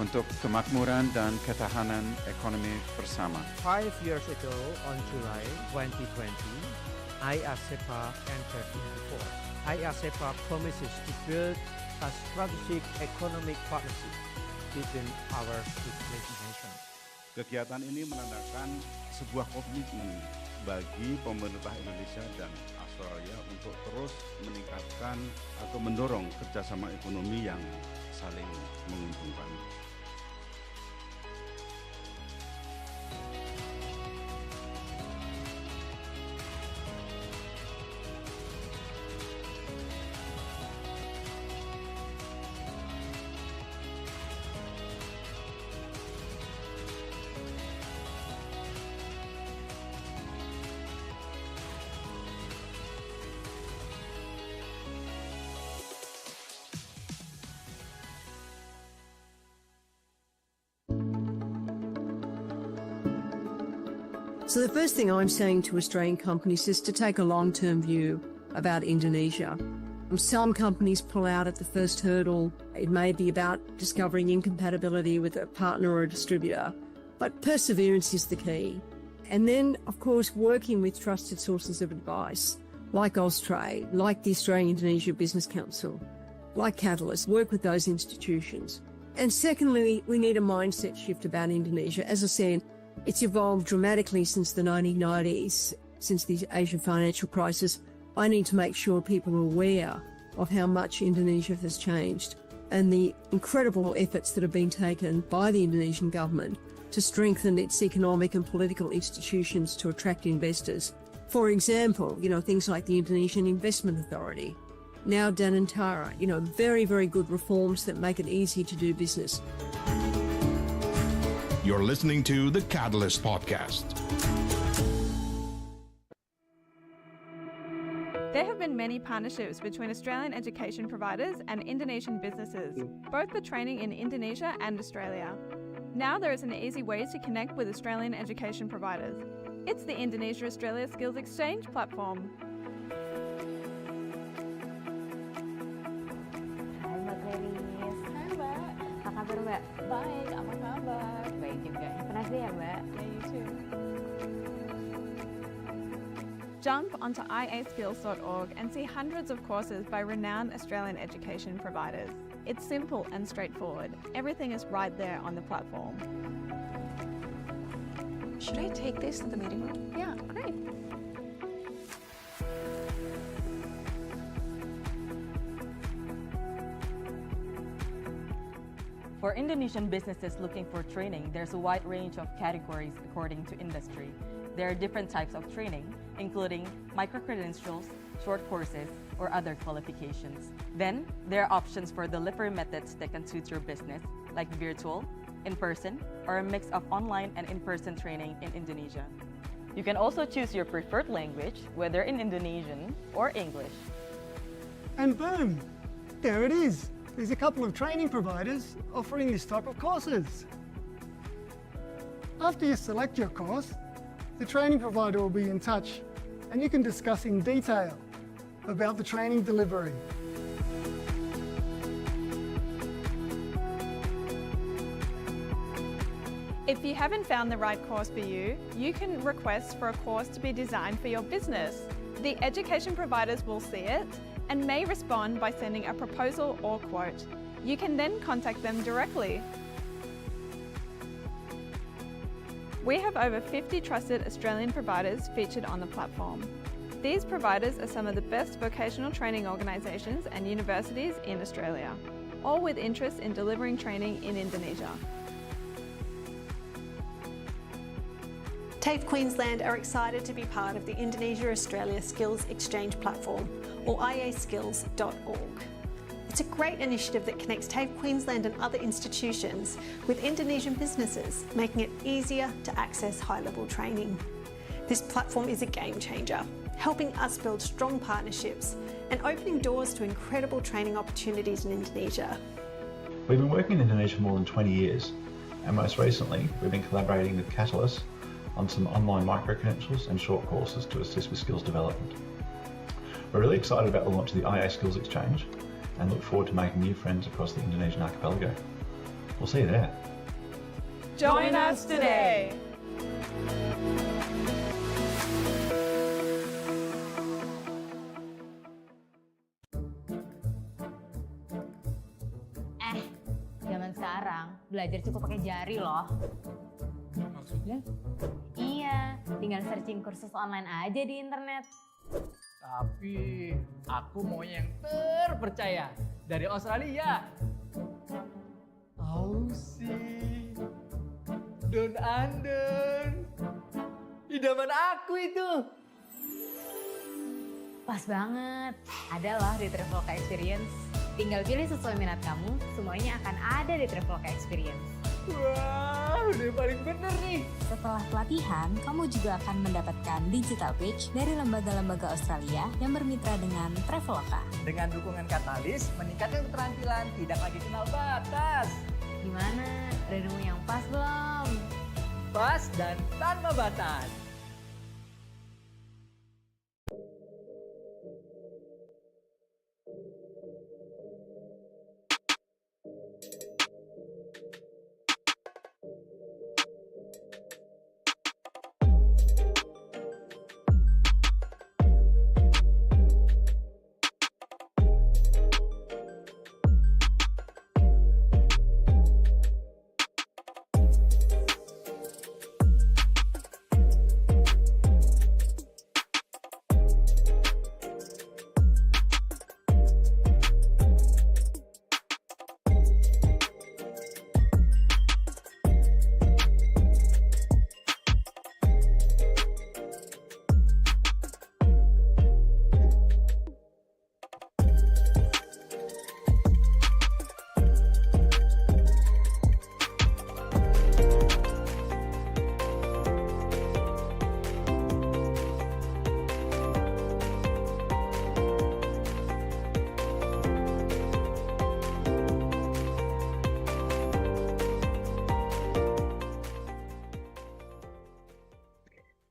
untuk kemakmuran dan ketahanan ekonomi bersama. 5 years ago, on July 2020, IA-CEPA entered into force. IA-CEPA promises to build a strategic economic partnership between our two nations. Kegiatan ini menandakan sebuah komitmen bagi pemerintah Indonesia dan Australia untuk terus meningkatkan atau mendorong kerjasama ekonomi yang saling menguntungkan. So the first thing I'm saying to Australian companies is to take a long-term view about Indonesia. Some companies pull out at the first hurdle. It may be about discovering incompatibility with a partner or a distributor, but perseverance is the key. And then, of course, working with trusted sources of advice, like Austrade, like the Australian-Indonesia Business Council, like Catalyst, work with those institutions. And secondly, we need a mindset shift about Indonesia. As I said, it's evolved dramatically since the 1990s, since the Asian financial crisis. I need to make sure people are aware of how much Indonesia has changed and the incredible efforts that have been taken by the Indonesian government to strengthen its economic and political institutions to attract investors. For example, things like the Indonesian Investment Authority, now Danantara, very, very good reforms that make it easy to do business. You're listening to the Catalyst Podcast. There have been many partnerships between Australian education providers and Indonesian businesses, both for training in Indonesia and Australia. Now there is an easy way to connect with Australian education providers. It's the Indonesia-Australia Skills Exchange platform. Hai Mbak Gladys. Hai Mbak. Apa kabar Mbak? Baik, apa kabar? Baik juga. Have a nice day ya Mbak. Yeah, you too. Jump onto iaskills.org and see hundreds of courses by renowned Australian education providers. It's simple and straightforward. Everything is right there on the platform. Should I take this to the meeting room? Yeah, great. For Indonesian businesses looking for training, there's a wide range of categories according to industry. There are different types of training, including micro-credentials, short courses, or other qualifications. Then, there are options for delivery methods that can suit your business, like virtual, in-person, or a mix of online and in-person training in Indonesia. You can also choose your preferred language, whether in Indonesian or English. And boom, there it is. There's a couple of training providers offering this type of courses. After you select your course, the training provider will be in touch and you can discuss in detail about the training delivery. If you haven't found the right course for you, you can request for a course to be designed for your business. The education providers will see it and may respond by sending a proposal or quote. You can then contact them directly. We have over 50 trusted Australian providers featured on the platform. These providers are some of the best vocational training organisations and universities in Australia, all with interest in delivering training in Indonesia. TAFE Queensland are excited to be part of the Indonesia-Australia Skills Exchange platform, or iaskills.org. It's a great initiative that connects TAFE Queensland and other institutions with Indonesian businesses, making it easier to access high-level training. This platform is a game changer, helping us build strong partnerships and opening doors to incredible training opportunities in Indonesia. We've been working in Indonesia for more than 20 years, and most recently we've been collaborating with Catalyst on some online micro-credentials and short courses to assist with skills development. We're really excited about the launch of the IA Skills Exchange and look forward to making new friends across the Indonesian archipelago. We'll see you there. Join us today. Zaman sekarang belajar cukup pakai jari loh. Maksudnya? Iya, tinggal searching kursus online aja di internet. Tapi aku mau yang terpercaya dari Australia. Aussie, Down Under, idaman aku itu. Pas banget, ada loh di Traveloka Experience. Tinggal pilih sesuai minat kamu, semuanya akan ada di Traveloka Experience. Wah, udah paling bener nih. Setelah pelatihan, kamu juga akan mendapatkan digital page dari lembaga-lembaga Australia yang bermitra dengan Traveloka. Dengan dukungan Katalis, meningkatkan keterampilan tidak lagi kenal batas. Gimana? Udah nemu yang pas belum? Pas dan tanpa batas.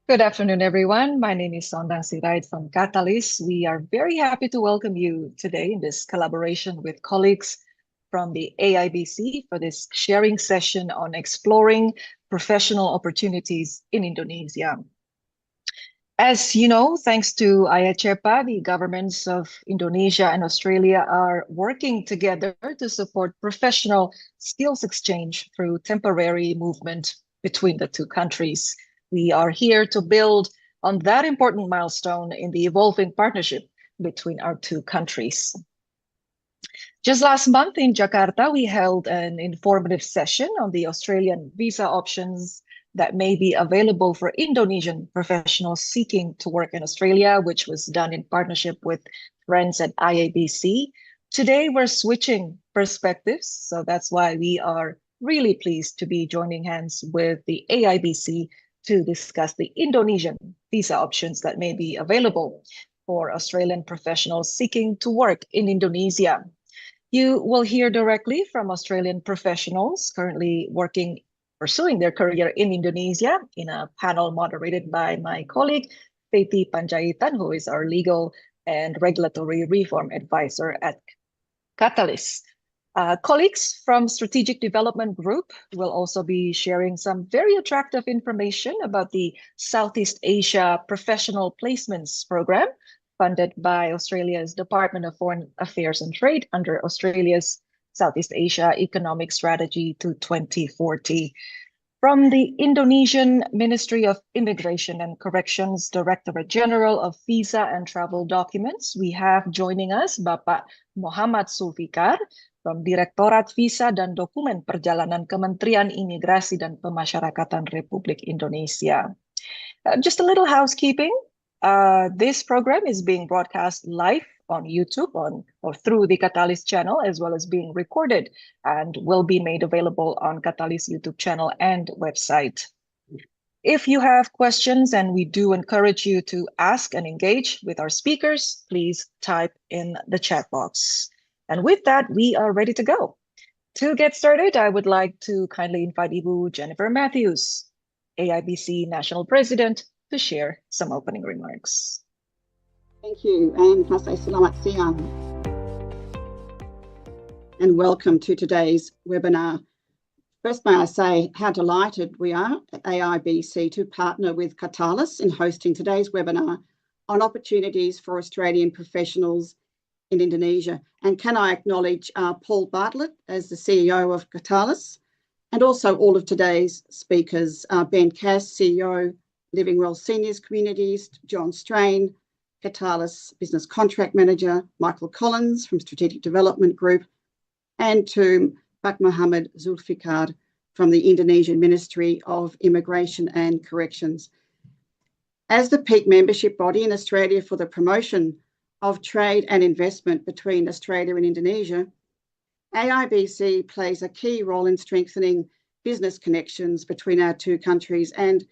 Good afternoon, everyone. My name is Sondang Sirait from Catalyst. We are very happy to welcome you today in this collaboration with colleagues from the AIBC for this sharing session on exploring professional opportunities in Indonesia. As you know, thanks to IA-CEPA, the governments of Indonesia and Australia are working together to support professional skills exchange through temporary movement between the two countries. We are here to build on that important milestone in the evolving partnership between our two countries. Just last month in Jakarta, we held an informative session on the Australian visa options that may be available for Indonesian professionals seeking to work in Australia, which was done in partnership with friends at IABC. Today, we're switching perspectives, so that's why we are really pleased to be joining hands with the AIBC to discuss the Indonesian visa options that may be available for Australian professionals seeking to work in Indonesia. You will hear directly from Australian professionals currently pursuing their career in Indonesia in a panel moderated by my colleague, Feti Panjaitan, who is our legal and regulatory reform advisor at Catalyst. Colleagues from Strategic Development Group will also be sharing some very attractive information about the Southeast Asia Professional Placements Program, funded by Australia's Department of Foreign Affairs and Trade under Australia's Southeast Asia Economic Strategy to 2040. From the Indonesian Ministry of Immigration and Corrections Directorate General of Visa and Travel Documents, we have joining us Bapak Muhammad Sulfikar from Direktorat Visa dan Dokumen Perjalanan Kementerian Imigrasi dan Pemasyarakatan Republik Indonesia. Just a little housekeeping. This program is being broadcast live on YouTube or through the Catalyst channel, as well as being recorded and will be made available on Catalyst YouTube channel and website. If you have questions, and we do encourage you to ask and engage with our speakers, please type in the chat box. And with that, we are ready to go. To get started, I would like to kindly invite Ibu Jennifer Matthews, AIBC National President, to share some opening remarks. Thank you, and Masai Selamat Siang. And welcome to today's webinar First, may I say how delighted we are at AIBC to partner with Catalyst in hosting today's webinar on opportunities for Australian professionals in Indonesia. And can I acknowledge Paul Bartlett as the CEO of Catalyst, and also all of today's speakers, Ben Cass, CEO, Living Well Seniors Communities, John Strain, Catalyst Business Contract Manager, Michael Collins from Strategic Development Group, and to Bak Muhammad Zulfikar from the Indonesian Ministry of Immigration and Corrections. As the peak membership body in Australia for the promotion of trade and investment between Australia and Indonesia, AIBC plays a key role in strengthening business connections between our two countries, and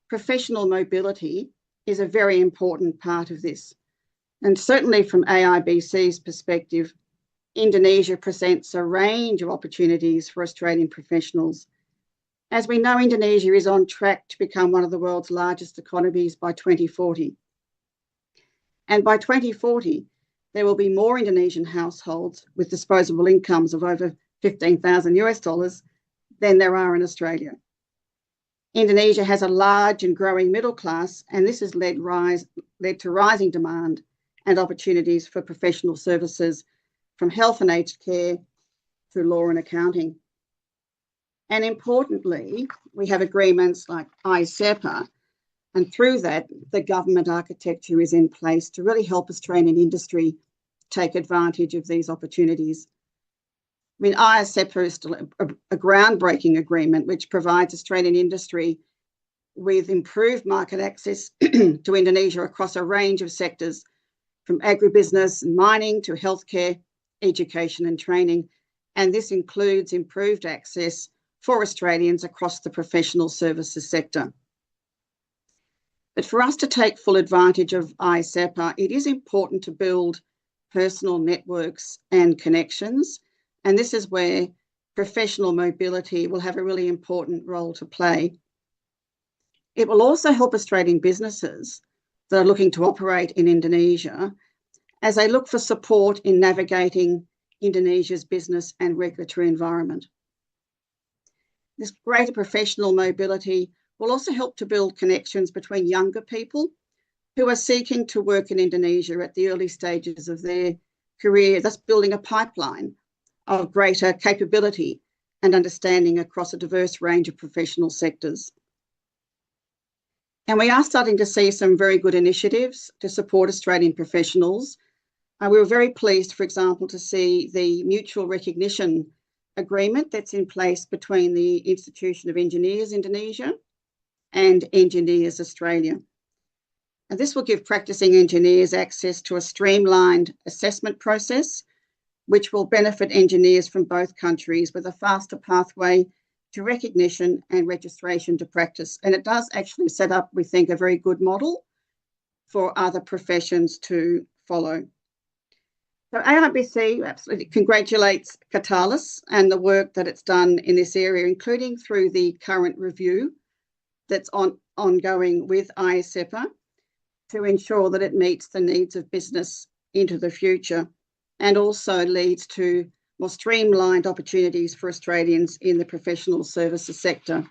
professional mobility is a very important part of this. And certainly from AIBC's perspective, Indonesia presents a range of opportunities for Australian professionals. As we know, Indonesia is on track to become one of the world's largest economies by 2040. And by 2040, there will be more Indonesian households with disposable incomes of over $15,000 than there are in Australia. Indonesia has a large and growing middle class, and this has led to rising demand and opportunities for professional services from health and aged care through law and accounting. And importantly, we have agreements like IA-CEPA, and through that, the government architecture is in place to really help Australian industry take advantage of these opportunities. I mean, IA-CEPA is still a groundbreaking agreement which provides Australian industry with improved market access to Indonesia across a range of sectors, from agribusiness and mining to healthcare, education and training. And this includes improved access for Australians across the professional services sector. But for us to take full advantage of IA-CEPA, it is important to build personal networks and connections. And this is where professional mobility will have a really important role to play. It will also help Australian businesses that are looking to operate in Indonesia as they look for support in navigating Indonesia's business and regulatory environment. This greater professional mobility will also help to build connections between younger people who are seeking to work in Indonesia at the early stages of their career, thus building a pipeline of greater capability and understanding across a diverse range of professional sectors. And we are starting to see some very good initiatives to support Australian professionals. We were very pleased, for example, to see the mutual recognition agreement that's in place between the Institution of Engineers Indonesia and Engineers Australia. And this will give practicing engineers access to a streamlined assessment process, which will benefit engineers from both countries with a faster pathway to recognition and registration to practice. And it does actually set up, we think, a very good model for other professions to follow. So AIBC absolutely congratulates Catalyst and the work that it's done in this area, including through the current review that's ongoing with IA-CEPA to ensure that it meets the needs of business into the future and also leads to more streamlined opportunities for Australians in the professional services sector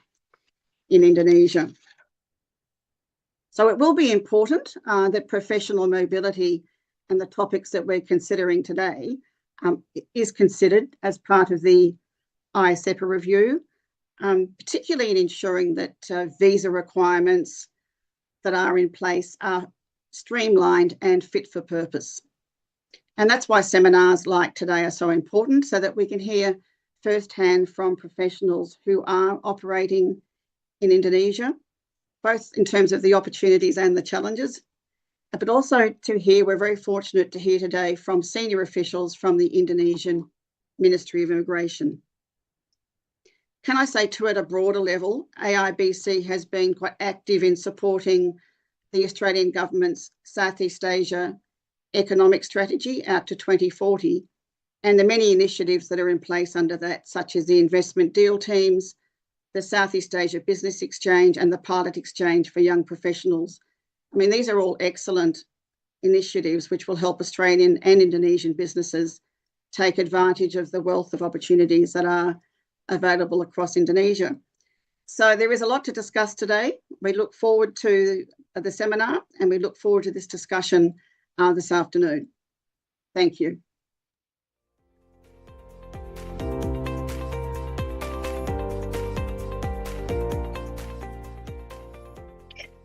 in Indonesia. So it will be important that professional mobility and the topics that we're considering today is considered as part of the IA-CEPA review, particularly in ensuring that visa requirements that are in place are streamlined and fit for purpose. And that's why seminars like today are so important, so that we can hear firsthand from professionals who are operating in Indonesia, both in terms of the opportunities and the challenges, but also to hear, we're very fortunate to hear today from senior officials from the Indonesian Ministry of Immigration. Can I say too, at a broader level, AIBC has been quite active in supporting the Australian government's Southeast Asia economic strategy out to 2040, and the many initiatives that are in place under that, such as the investment deal teams, the Southeast Asia Business Exchange, and the Pilot Exchange for young professionals. I mean, these are all excellent initiatives which will help Australian and Indonesian businesses take advantage of the wealth of opportunities that are available across Indonesia. So there is a lot to discuss today. We look forward to the seminar and we look forward to this discussion this afternoon. Thank you.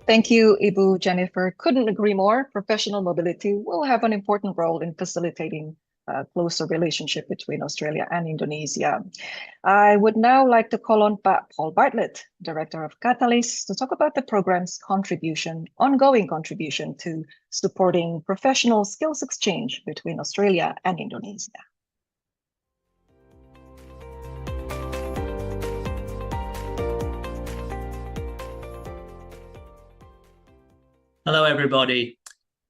Thank you, Ibu Jennifer. Couldn't agree more. Professional mobility will have an important role in facilitating a closer relationship between Australia and Indonesia. I would now like to call on Paul Bartlett, Director of Catalyst, to talk about the program's ongoing contribution to supporting professional skills exchange between Australia and Indonesia. Hello, everybody.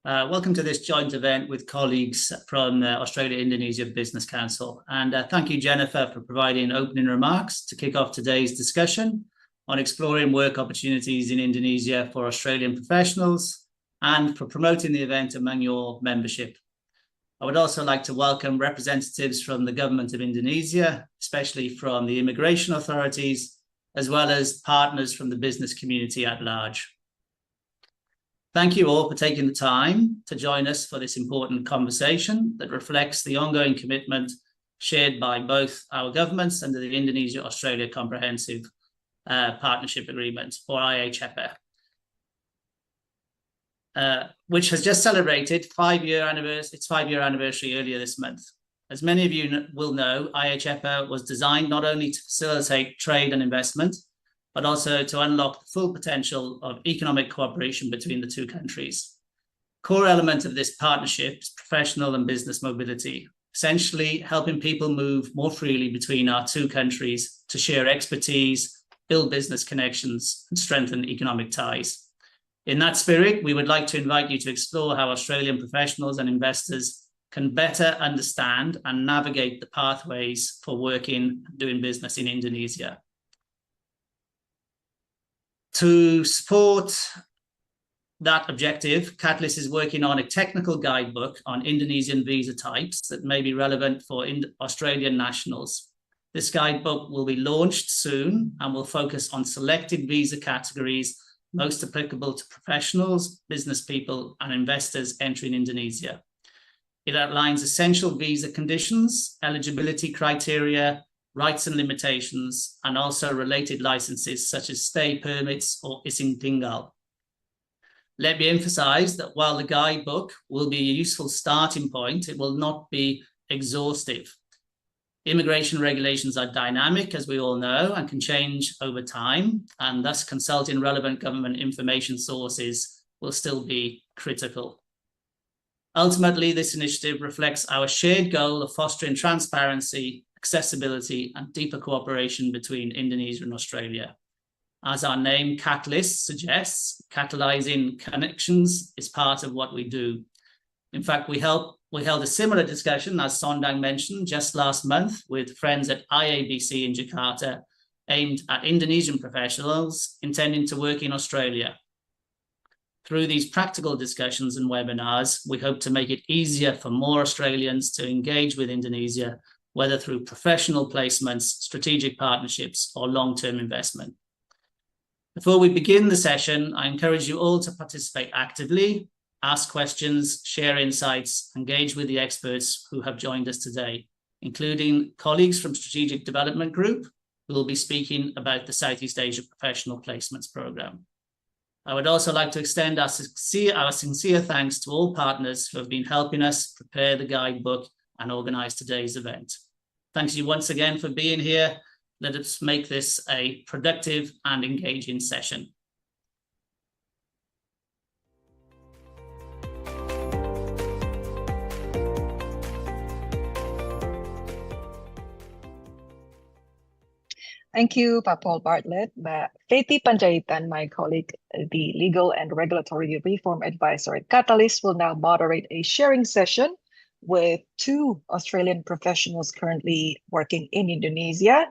Welcome to this joint event with colleagues from Australia-Indonesia Business Council. And thank you, Jennifer, for providing opening remarks to kick off today's discussion on exploring work opportunities in Indonesia for Australian professionals and for promoting the event among your membership. I would also like to welcome representatives from the Government of Indonesia, especially from the immigration authorities, as well as partners from the business community at large. Thank you all for taking the time to join us for this important conversation that reflects the ongoing commitment shared by both our governments under the Indonesia-Australia Comprehensive Partnership Agreement, or IA-CEPA, which has just celebrated its 5-year anniversary earlier this month. As many of you will know, IA-CEPA was designed not only to facilitate trade and investment, but also to unlock the full potential of economic cooperation between the two countries. Core element of this partnership is professional and business mobility, essentially helping people move more freely between our two countries to share expertise, build business connections, and strengthen economic ties. In that spirit, we would like to invite you to explore how Australian professionals and investors can better understand and navigate the pathways for working and doing business in Indonesia. To support that objective, Catalyst is working on a technical guidebook on Indonesian visa types that may be relevant for Australian nationals. This guidebook will be launched soon and will focus on selected visa categories most applicable to professionals, business people, and investors entering Indonesia. It outlines essential visa conditions, eligibility criteria, rights and limitations, and also related licenses such as stay permits or izin tinggal. Let me emphasize that while the guidebook will be a useful starting point, it will not be exhaustive. Immigration regulations are dynamic, as we all know, and can change over time, and thus consulting relevant government information sources will still be critical. Ultimately, this initiative reflects our shared goal of fostering transparency, accessibility, and deeper cooperation between Indonesia and Australia. As our name Catalyst suggests, catalyzing connections is part of what we do. In fact, we held a similar discussion, as Sondang mentioned, just last month with friends at IABC in Jakarta, aimed at Indonesian professionals intending to work in Australia. Through these practical discussions and webinars, we hope to make it easier for more Australians to engage with Indonesia, whether through professional placements, strategic partnerships, or long-term investment. Before we begin the session, I encourage you all to participate actively, ask questions, share insights, engage with the experts who have joined us today, including colleagues from Strategic Development Group, who will be speaking about the Southeast Asia Professional Placements Programme. I would also like to extend our sincere thanks to all partners who have been helping us prepare the guidebook and organise today's event. Thanks you once again for being here. Let us make this a productive and engaging session. Thank you, Paul Bartlett. Feti Panjaitan, my colleague, the Legal and Regulatory Reform Advisor at Catalyst, will now moderate a sharing session with two Australian professionals currently working in Indonesia.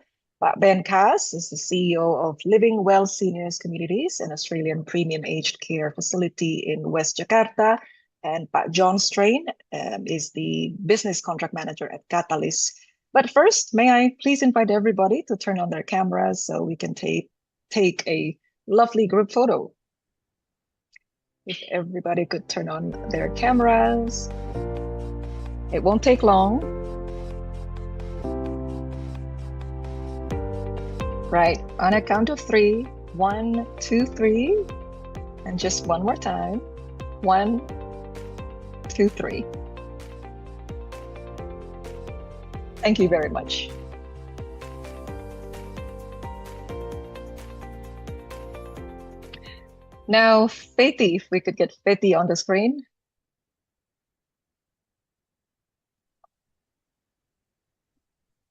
Ben Kaas is the CEO of Living Well Seniors Communities, an Australian premium aged care facility in West Jakarta. And John Strain is the Business Contract Manager at Catalyst. But first, may I please invite everybody to turn on their cameras so we can take a lovely group photo. If everybody could turn on their cameras. It won't take long. Right, on a count of 3, 1, 2, 3, and just one more time. 1, 2, 3. Thank you very much. Now, Feti, if we could get Feti on the screen.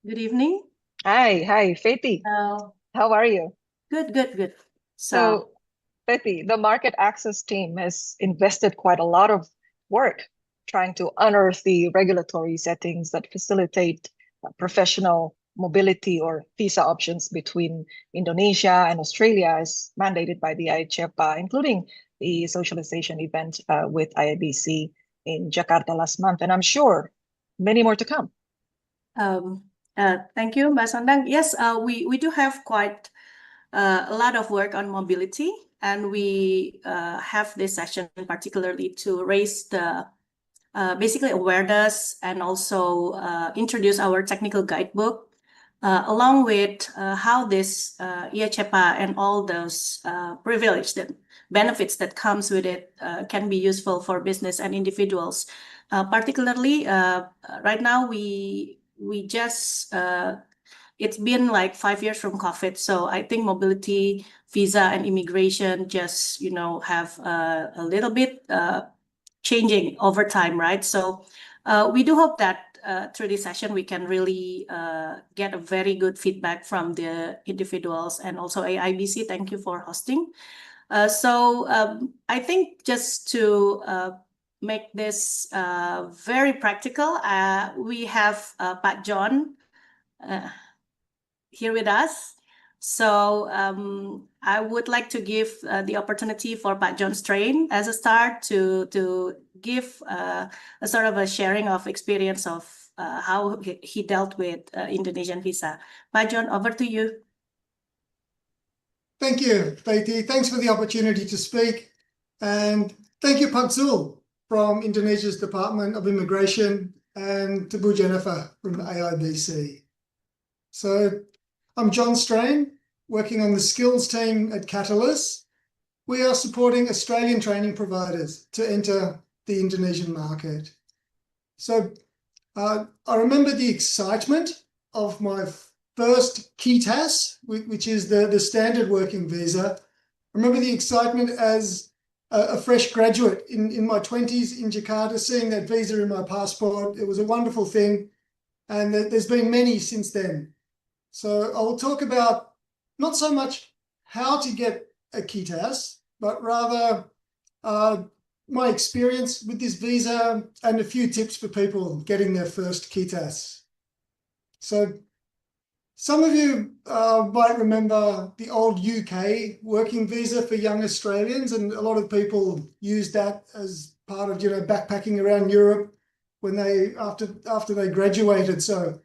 Good evening. Hi, Feti. Hello. How are you? Good. So, Feti, the market access team has invested quite a lot of work trying to unearth the regulatory settings that facilitate professional mobility or visa options between Indonesia and Australia as mandated by the IA-CEPA, including the socialization event with IABC in Jakarta last month. And I'm sure many more to come. Thank you, Mbak Sondang. Yes, we do have quite a lot of work on mobility, and we have this session particularly to raise the basically awareness and also introduce our technical guidebook along with how this IA-CEPA and all those privilege that benefits that comes with it can be useful for business and individuals. Particularly right now we just it's been like 5 years from COVID, so I think mobility, visa, and immigration just have a little bit changing over time, right? So we do hope that through this session we can really get a very good feedback from the individuals and also AIBC. Thank you for hosting. So I think just to make this very practical, we have Pak John here with us. So I would like to give the opportunity for Pak John Strain as a start to give a sort of a sharing of experience of how he dealt with Indonesian visa. Pak John, over to you. Thank you, Feti. Thanks for the opportunity to speak. And thank you, Pak Zul from Indonesia's Department of Immigration and to Bu Jennifer from AIBC. So I'm John Strain, working on the skills team at Catalyst. We are supporting Australian training providers to enter the Indonesian market. So I remember the excitement of my first KITAS, which is the standard working visa. I remember the excitement as a fresh graduate in my 20s in Jakarta, seeing that visa in my passport. It was a wonderful thing. And there's been many since then. So I will talk about not so much how to get a KITAS, but rather my experience with this visa and a few tips for people getting their first KITAS. So some of you might remember the old UK working visa for young Australians, and a lot of people used that as part of backpacking around Europe when after they graduated. So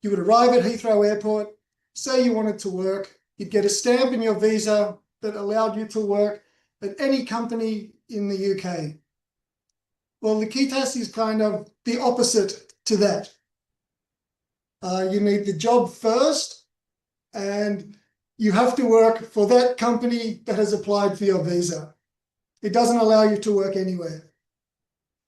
you would arrive at Heathrow Airport, say you wanted to work, you'd get a stamp in your visa that allowed you to work at any company in the UK. Well, the KITAS is kind of the opposite to that. You need the job first, and you have to work for that company that has applied for your visa. It doesn't allow you to work anywhere.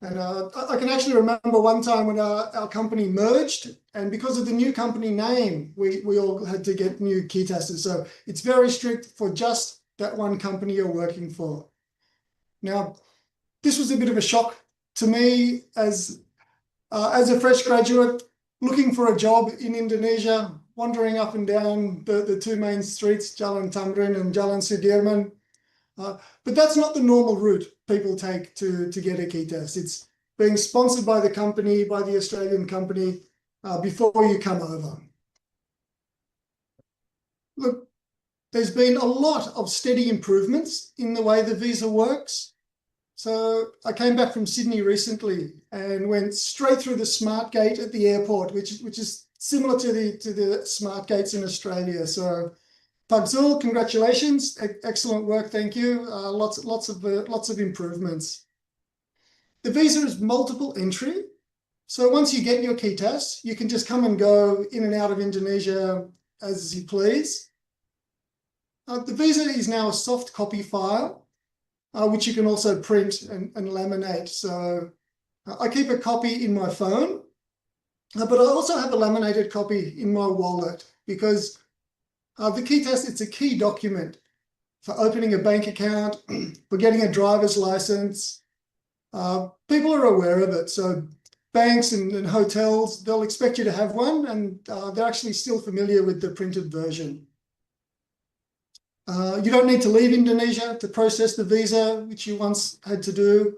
And I can actually remember one time when our company merged, and because of the new company name, we all had to get new KITASs. So it's very strict for just that one company you're working for. Now, this was a bit of a shock to me as a fresh graduate looking for a job in Indonesia, wandering up and down the two main streets, Jalan Tamrin and Jalan Sudirman. But that's not the normal route people take to get a KITAS. It's being sponsored by the company, by the Australian company, before you come over. Look, there's been a lot of steady improvements in the way the visa works. So I came back from Sydney recently and went straight through the smart gate at the airport, which is similar to the smart gates in Australia. So Pagzul, congratulations, excellent work, thank you. Lots of improvements. The visa is multiple entry. So once you get your KITAS, you can just come and go in and out of Indonesia as you please. The visa is now a soft copy file, which you can also print and laminate. So I keep a copy in my phone, but I also have a laminated copy in my wallet because the KITAS, it's a key document for opening a bank account, for getting a driver's license. People are aware of it. So banks and hotels, they'll expect you to have one, and they're actually still familiar with the printed version. You don't need to leave Indonesia to process the visa, which you once had to do.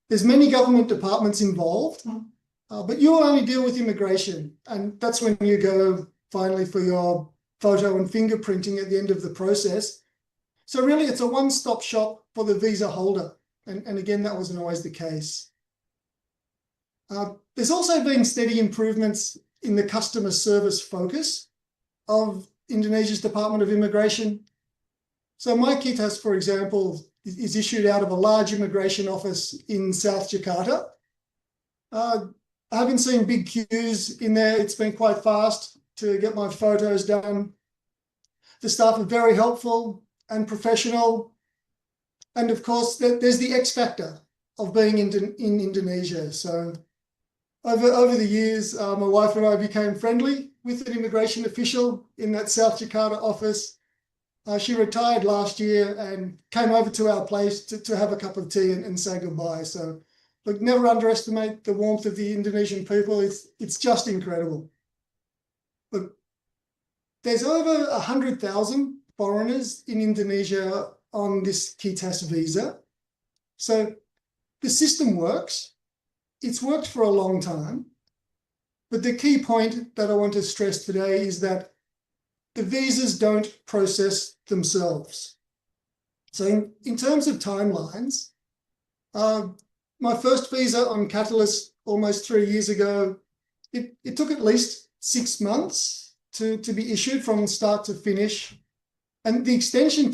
There's many government departments involved, but you will only deal with immigration, and that's when you go finally for your photo and fingerprinting at the end of the process. So really, it's a one-stop shop for the visa holder, and again, that wasn't always the case. There's also been steady improvements in the customer service focus of Indonesia's Department of Immigration. So my KITAS, for example, is issued out of a large immigration office in South Jakarta. I haven't seen big queues in there. It's been quite fast to get my photos done. The staff are very helpful and professional. And of course, there's the X factor of being in Indonesia. So over the years, my wife and I became friendly with an immigration official in that South Jakarta office. She retired last year and came over to our place to have a cup of tea and say goodbye. So look, never underestimate the warmth of the Indonesian people. It's just incredible. Look, there's over 100,000 foreigners in Indonesia on this KITAS visa. So the system works. It's worked for a long time. But the key point that I want to stress today is that the visas don't process themselves. So in terms of timelines, my first visa on Catalyst almost 3 years ago, it took at least 6 months to be issued from start to finish. And the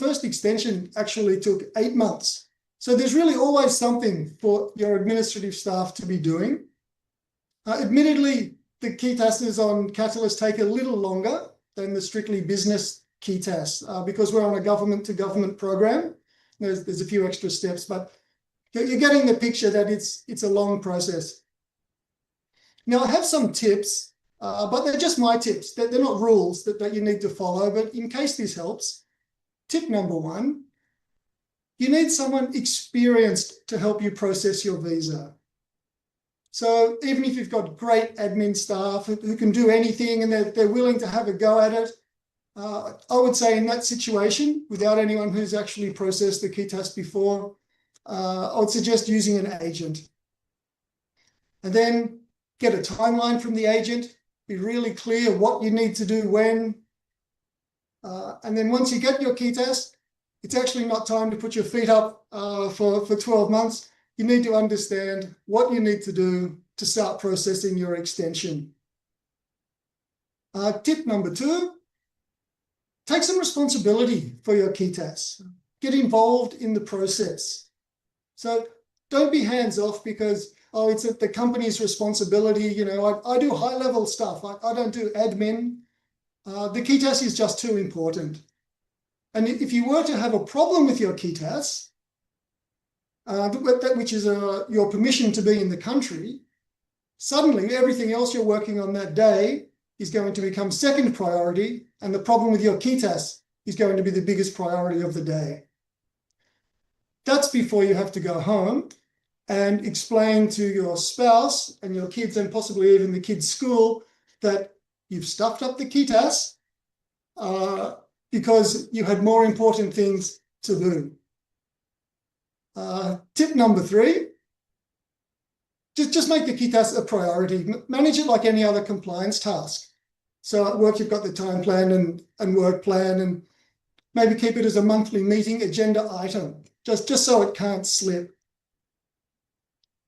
first extension actually took 8 months. So there's really always something for your administrative staff to be doing. Admittedly, the KITASs on Catalyst take a little longer than the strictly business KITAS because we're on a government-to-government program. There's a few extra steps, but you're getting the picture that it's a long process. Now, I have some tips, but they're just my tips. They're not rules that you need to follow, but in case this helps, tip number 1, you need someone experienced to help you process your visa. So even if you've got great admin staff who can do anything and they're willing to have a go at it, I would say in that situation, without anyone who's actually processed the KITAS before, I would suggest using an agent. And then get a timeline from the agent, be really clear what you need to do when. And then once you get your KITAS, it's actually not time to put your feet up for 12 months. You need to understand what you need to do to start processing your extension. Tip number 2, take some responsibility for your KITAS. Get involved in the process. So don't be hands off because, it's the company's responsibility. You know, I do high level stuff. I don't do admin. The KITAS is just too important. And if you were to have a problem with your KITAS, which is your permission to be in the country, suddenly everything else you're working on that day is going to become second priority, and the problem with your KITAS is going to be the biggest priority of the day. That's before you have to go home and explain to your spouse and your kids and possibly even the kids' school that you've stuffed up the KITAS because you had more important things to do. Tip number 3, just make the KITAS a priority. Manage it like any other compliance task. So at work, you've got the time plan and work plan, and maybe keep it as a monthly meeting agenda item, just so it can't slip.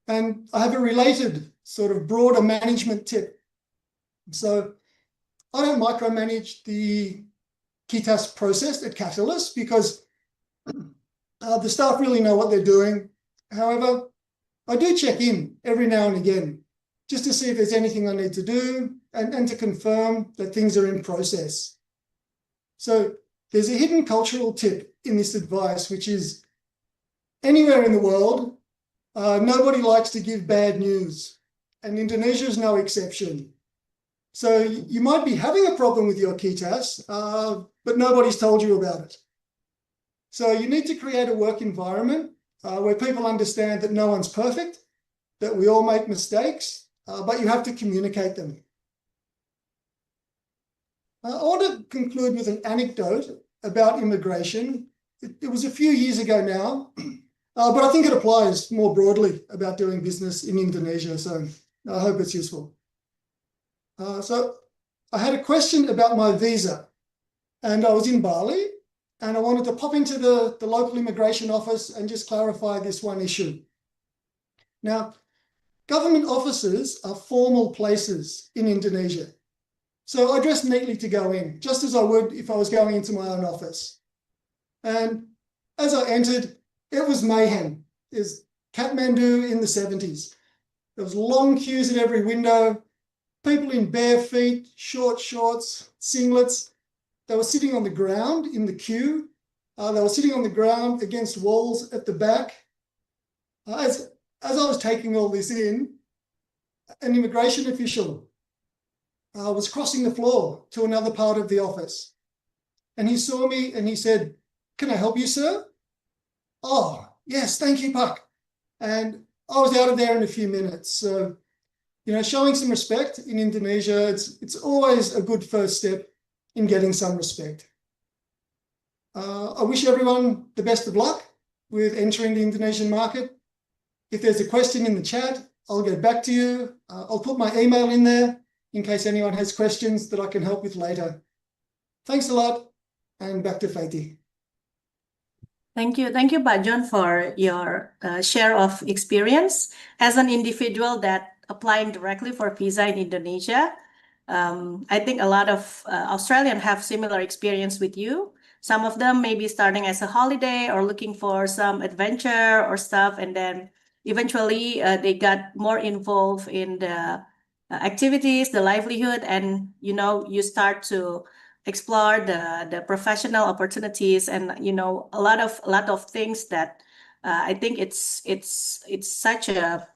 And I have a related sort of broader management tip. So I don't micromanage the KITAS process at Catalyst because the staff really know what they're doing. However, I do check in every now and again just to see if there's anything I need to do and to confirm that things are in process. So there's a hidden cultural tip in this advice, which is anywhere in the world, nobody likes to give bad news, and Indonesia is no exception. So you might be having a problem with your KITAS, but nobody's told you about it. So you need to create a work environment where people understand that no one's perfect, that we all make mistakes, but you have to communicate them. I want to conclude with an anecdote about immigration. It was a few years ago now, but I think it applies more broadly about doing business in Indonesia, so I hope it's useful. So I had a question about my visa, and I was in Bali, and I wanted to pop into the local immigration office and just clarify this one issue. Now, government offices are formal places in Indonesia. So I dressed neatly to go in, just as I would if I was going into my own office. And as I entered, it was mayhem. There's Kathmandu in the 70s. There was long queues at every window, people in bare feet, short shorts, singlets. They were sitting on the ground in the queue. They were sitting on the ground against walls at the back. As I was taking all this in, an immigration official was crossing the floor to another part of the office. And he saw me and he said, "Can I help you, sir?" "Oh, yes, thank you, Puck." And I was out of there in a few minutes. So, showing some respect in Indonesia, it's always a good first step in getting some respect. I wish everyone the best of luck with entering the Indonesian market. If there's a question in the chat, I'll get back to you. I'll put my email in there in case anyone has questions that I can help with later. Thanks a lot, and back to Faiti. Thank you, Pak John, for your share of experience as an individual that applying directly for visa in Indonesia. I think a lot of Australians have similar experience with you. Some of them may be starting as a holiday or looking for some adventure or stuff, and then eventually they got more involved in the activities, the livelihood, and you start to explore the professional opportunities, and a lot of things that I think it's such a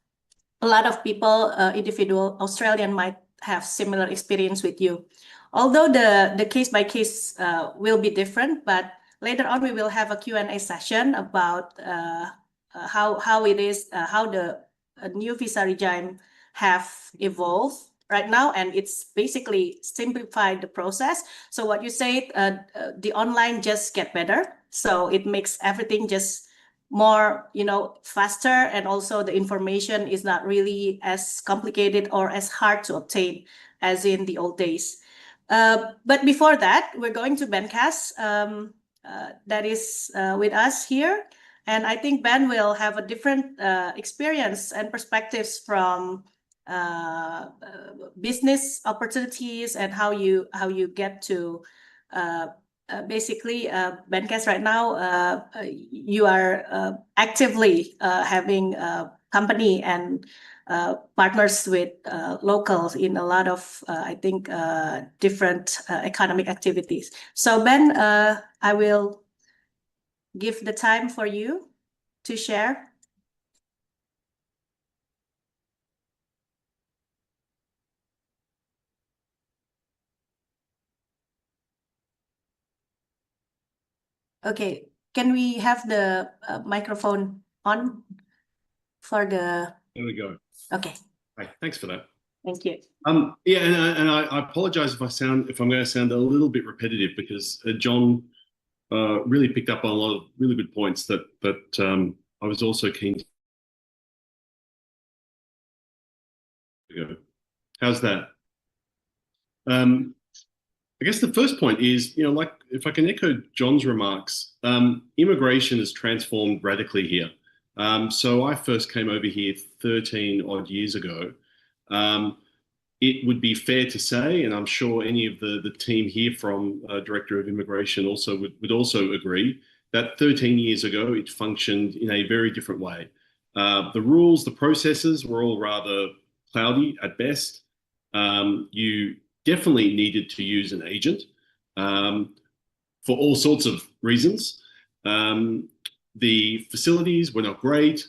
lot of people, individual Australian might have similar experience with you. Although the case by case will be different, but later on we will have a Q&A session about how it is, how the new visa regime have evolved right now, and it's basically simplified the process. So what you say, the online just get better, so it makes everything just more faster, and also the information is not really as complicated or as hard to obtain as in the old days. But before that, we're going to Ben Cass, that is with us here, and I think Ben will have a different experience and perspectives from business opportunities and how you get to basically Ben Cass right now. You are actively having a company and partners with locals in a lot of I think different economic activities. So Ben, I will give the time for you to share. Okay, can we have the microphone on for the... There we go. Okay. Hey, thanks for that. Thank you. Yeah, and I apologize if I'm going to sound a little bit repetitive, because John really picked up on a lot of really good points that I was also keen to go. How's that? I guess the first point is, like, if I can echo John's remarks, immigration has transformed radically here. So I first came over here 13 odd years ago. it would be fair to say, and I'm sure any of the team here from Director of Immigration also would also agree, that 13 years ago it functioned in a very different way. The rules, the processes were all rather cloudy at best. You definitely needed to use an agent for all sorts of reasons. The facilities were not great.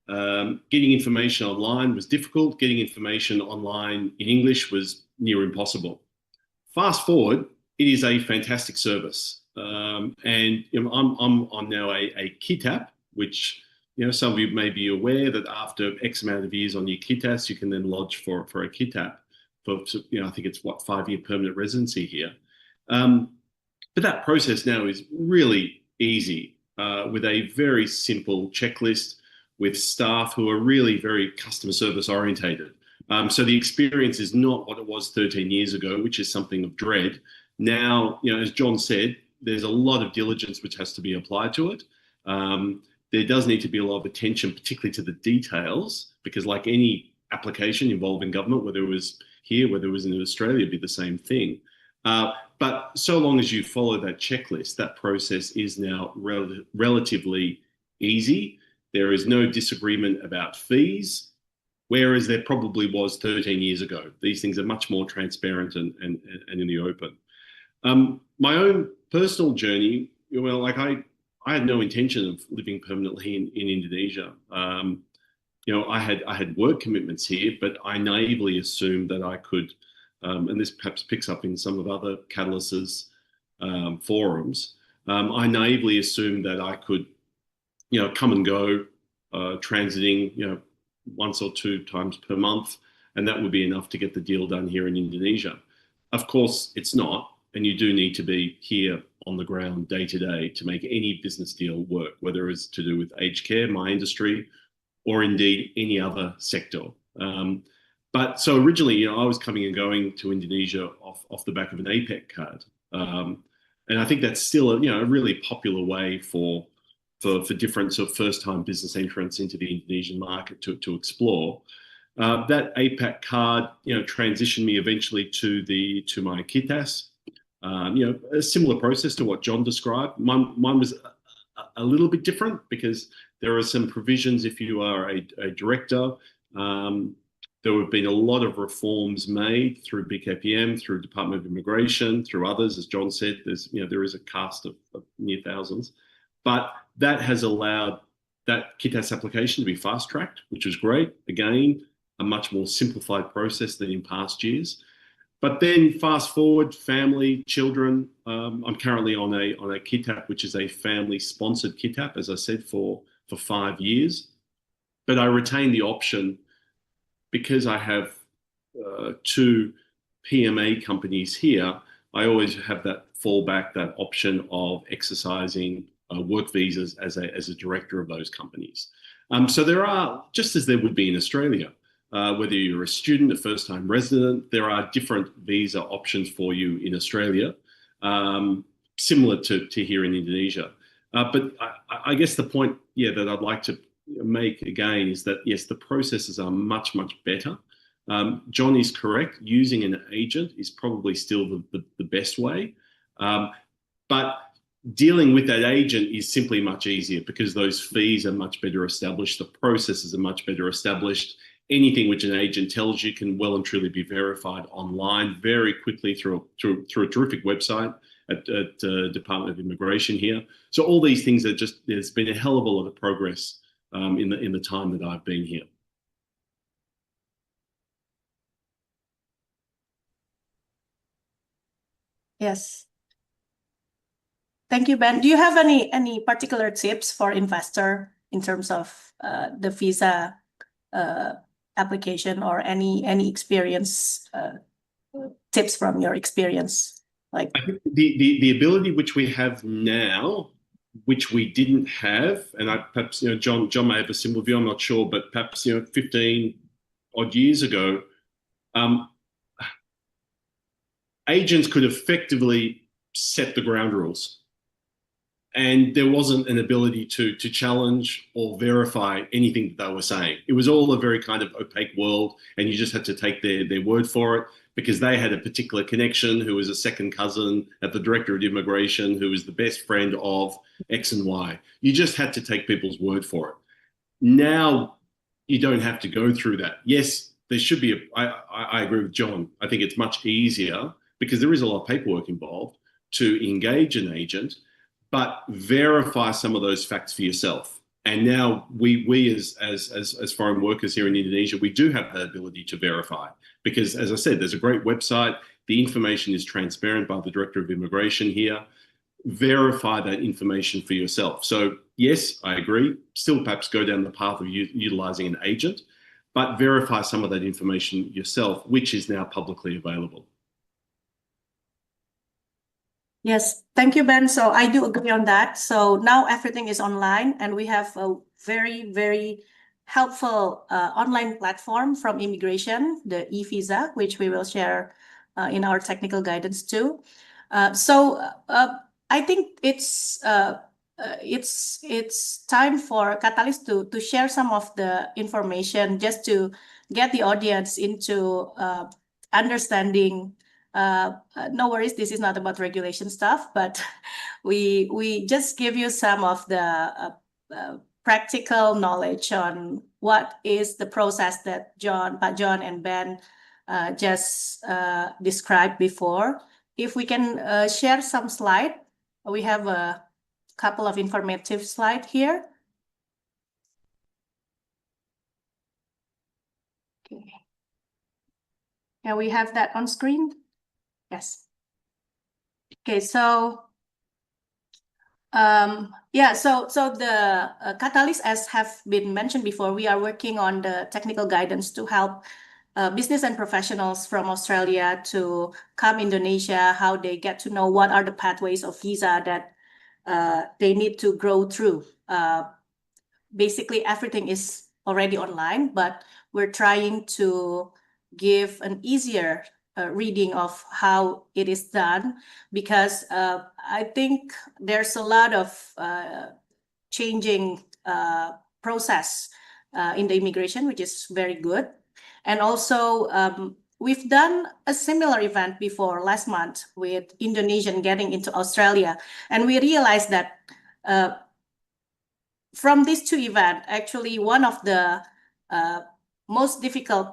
Getting information online was difficult. Getting information online in English was near impossible. Fast forward, it is a fantastic service. And I'm now a KITAP, which some of you may be aware that after X amount of years on your KITAS, you can then lodge for a KITAP for I think it's 5-year permanent residency here. But that process now is really easy with a very simple checklist with staff who are really very customer service orientated. So the experience is not what it was 13 years ago, which is something of dread. Now, as John said, there's a lot of diligence which has to be applied to it. There does need to be a lot of attention, particularly to the details, because like any application involving government, whether it was here, whether it was in Australia, it'd be the same thing. But so long as you follow that checklist, that process is now relatively easy. There is no disagreement about fees, whereas there probably was 13 years ago. These things are much more transparent and in the open. My own personal journey, I had no intention of living permanently in Indonesia. I had work commitments here, but I naively assumed that I could, and this perhaps picks up in some of other Catalyst's forums. I naively assumed that I could, come and go, transiting, once or two times per month, and that would be enough to get the deal done here in Indonesia. Of course, it's not, and you do need to be here on the ground day to day to make any business deal work, whether it's to do with aged care, my industry, or indeed any other sector. But so originally, I was coming and going to Indonesia off the back of an APEC card. And I think that's still a really popular way for different sort of first-time business entrants into the Indonesian market to explore. That APAC card, transitioned me eventually to my KITAS. A similar process to what John described. Mine was a little bit different because there are some provisions if you are a director. There have been a lot of reforms made through BKPM, through Department of Immigration, through others. As John said, there is a cast of near thousands. But that has allowed that KITAS application to be fast-tracked, which was great. Again, a much more simplified process than in past years. But then fast forward, family, children. I'm currently on a KITAP, which is a family-sponsored KITAP, as I said, for 5 years. But I retain the option because I have 2 PMA companies here. I always have that fallback, that option of exercising work visas as a director of those companies. So there are, just as there would be in Australia, whether you're a student, a first-time resident, there are different visa options for you in Australia, similar to here in Indonesia. But I guess the point, that I'd like to make again is that, yes, the processes are much, much better. John is correct. Using an agent is probably still the best way. But dealing with that agent is simply much easier because those fees are much better established. The processes are much better established. Anything which an agent tells you can well and truly be verified online very quickly through a terrific website at Department of Immigration here. So all these things are just, there's been a hell of a lot of progress in the time that I've been here. Yes. Thank you, Ben. Do you have any particular tips for investor in terms of the visa application or any experience tips from your experience? Like I think the ability which we have now, which we didn't have, and perhaps John may have a similar view, I'm not sure, but perhaps 15 odd years ago, agents could effectively set the ground rules. and there wasn't an ability to challenge or verify anything that they were saying. It was all a very kind of opaque world, and you just had to take their word for it, because they had a particular connection who was a second cousin at the Director of Immigration, who was the best friend of X and Y. You just had to take people's word for it. Now you don't have to go through that. Yes, there should be I agree with John. I think it's much easier, because there is a lot of paperwork involved, to engage an agent, but verify some of those facts for yourself. And now we as foreign workers here in Indonesia, we do have the ability to verify, because, as I said, there's a great website. The information is transparent by the Director of Immigration here. Verify that information for yourself. So yes, I agree. Still perhaps go down the path of utilizing an agent, but verify some of that information yourself, which is now publicly available. Yes, thank you, Ben. So I do agree on that. So now everything is online, and we have a very, very helpful online platform from immigration, the e-visa, which we will share in our technical guidance too. I think it's time for Catalyst to share some of the information, just to get the audience into understanding. No worries, this is not about regulation stuff, but we just give you some of the practical knowledge on what is the process that Pak John and Ben just described before. If we can share some slide, we have a couple of informative slides here. Okay. Can we have that on screen? Yes. Okay, so so the Catalyst, as have been mentioned before, we are working on the technical guidance to help business and professionals from Australia to come Indonesia, how they get to know what are the pathways of visa that they need to go through. Basically, everything is already online, but we're trying to give an easier reading of how it is done, because I think there's a lot of changing process in the immigration, which is very good. And also, we've done a similar event before last month with Indonesian getting into Australia, and we realized that from these two events, actually one of the most difficult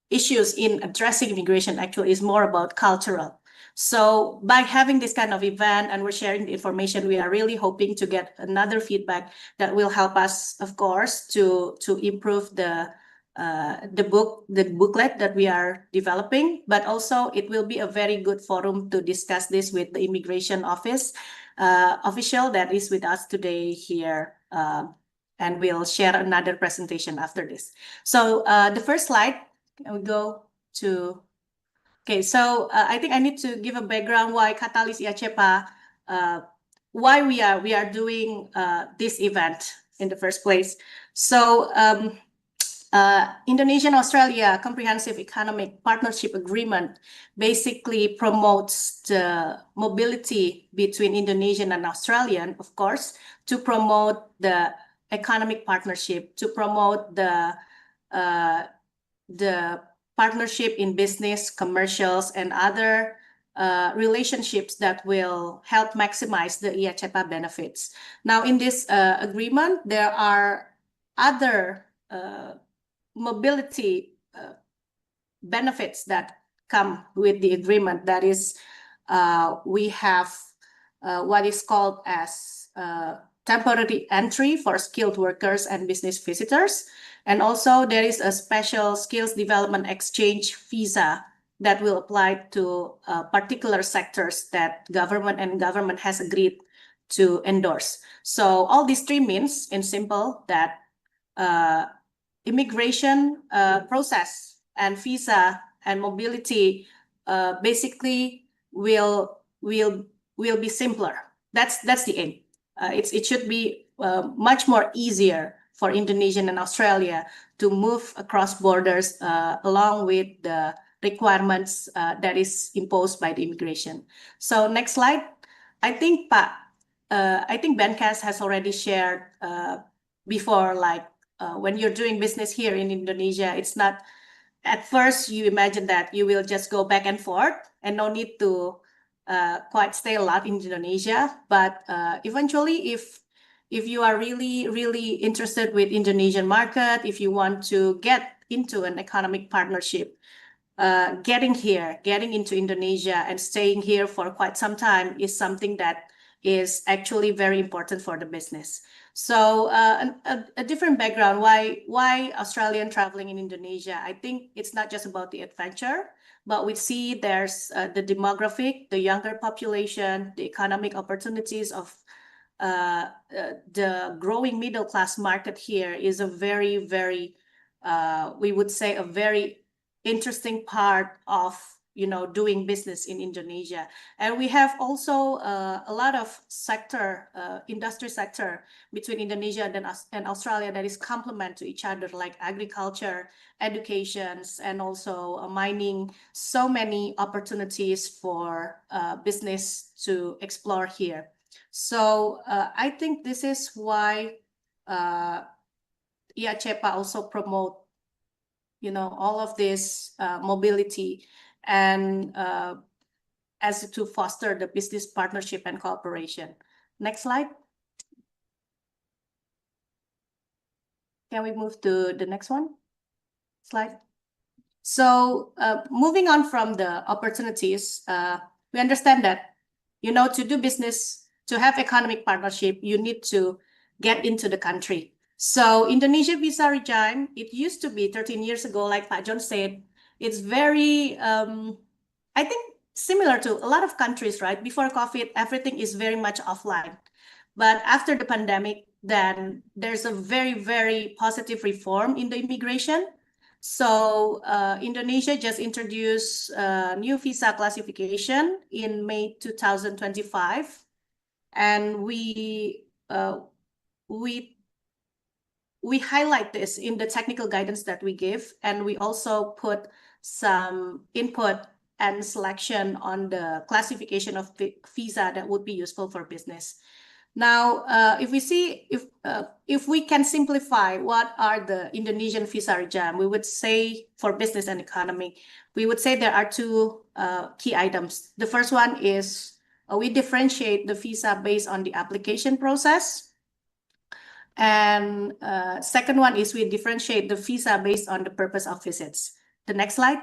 issues in addressing immigration actually is more about cultural. So by having this kind of event and we're sharing the information, we are really hoping to get another feedback that will help us, of course, to improve the booklet that we are developing, but also it will be a very good forum to discuss this with the immigration office official that is with us today here. And we'll share another presentation after this. So the first slide, can we go to... Okay, so I think I need to give a background why Catalyst IA-CEPA, why we are doing this event in the first place. So Indonesian-Australia Comprehensive Economic Partnership Agreement basically promotes the mobility between Indonesian and Australian, of course, to promote the economic partnership, to promote the partnership in business, commercials, and other relationships that will help maximize the IA-CEPA benefits. Now, in this agreement, there are other mobility benefits that come with the agreement. That is, we have what is called as temporary entry for skilled workers and business visitors. And also there is a special skills development exchange visa that will apply to particular sectors that government has agreed to endorse. So all these three means, in simple, that immigration process and visa and mobility basically will be simpler. That's the aim. It should be much more easier for Indonesian and Australia to move across borders along with the requirements that is imposed by the immigration. So next slide. I think Bencas has already shared before, like when you're doing business here in Indonesia, it's not, at first you imagine that you will just go back and forth and no need to quite stay a lot in Indonesia. But eventually, if you are really interested with Indonesian market, if you want to get into an economic partnership, getting into Indonesia and staying here for quite some time is something that is actually very important for the business. So a different background, why Australian traveling in Indonesia? I think it's not just about the adventure, but we see there's the demographic, the younger population, the economic opportunities of the growing middle class market here is a very, we would say a very interesting part of doing business in Indonesia. And we have also a lot of industry sector between Indonesia and Australia that is complement to each other, like agriculture, educations, and also mining. So many opportunities for business to explore here. So I think this is why IA-CEPA also promote all of this mobility and as to foster the business partnership and cooperation. Next slide. Can we move to the next slide? So moving on from the opportunities, we understand that, to do business, to have economic partnership, you need to get into the country. So Indonesia visa regime, it used to be 13 years ago, like Pak John said, it's very, I think, similar to a lot of countries, right? Before COVID, everything is very much offline. But after the pandemic, then there's a very positive reform in the immigration. So Indonesia just introduced new visa classification in May 2025. And we highlight this in the technical guidance that we give, and we also put some input and selection on the classification of visa that would be useful for business. Now, if we see, if we can simplify what are the Indonesian visa regime, we would say for business and economy, we would say there are two key items. The first one is we differentiate the visa based on the application process. And second one is we differentiate the visa based on the purpose of visits. The next slide.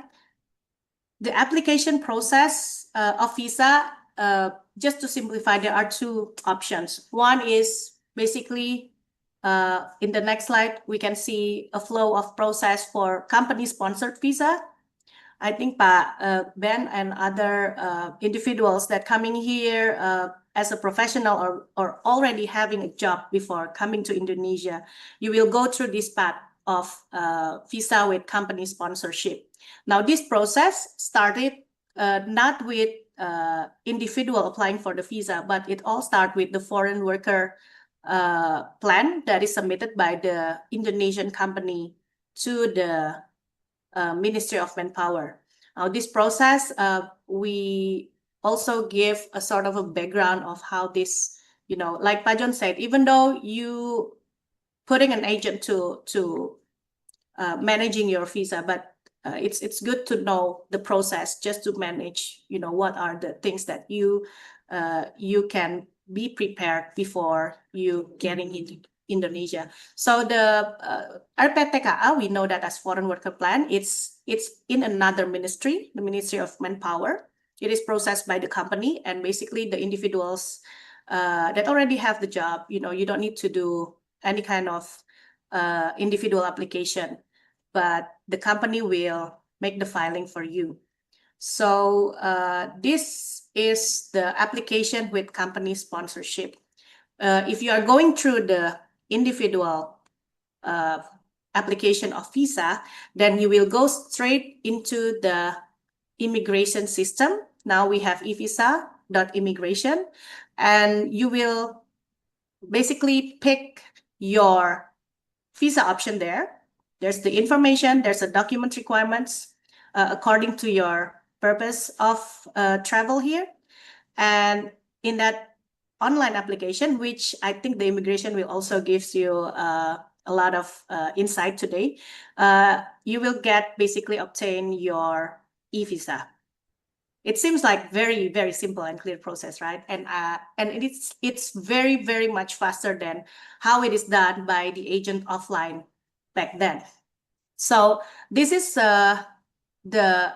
The application process of visa, just to simplify, there are two options. One is basically, in the next slide, we can see a flow of process for company-sponsored visa. I think Pak Ben and other individuals that coming here as a professional or already having a job before coming to Indonesia, you will go through this path of visa with company sponsorship. Now, this process started not with individual applying for the visa, but it all started with the foreign worker plan that is submitted by the Indonesian company to the Ministry of Manpower. Now, this process, we also give a sort of a background of how this, like Pak John said, even though you putting an agent to managing your visa, but it's good to know the process just to manage, what are the things that you can be prepared before you getting into Indonesia. So the RPTKA, we know that as foreign worker plan, it's in another ministry, the Ministry of Manpower. It is processed by the company, and basically the individuals that already have the job, you don't need to do any kind of individual application, but the company will make the filing for you. So this is the application with company sponsorship. If you are going through the individual application of visa, then you will go straight into the immigration system. Now we have evisa.immigration, and you will basically pick your visa option there. There's the information, there's the document requirements. according to your purpose of travel here. And in that online application, which I think the immigration will also gives you a lot of insight today, you will basically obtain your e-visa. It seems like very, very simple and clear process, right? And it's very, very much faster than how it is done by the agent offline back then. So this is the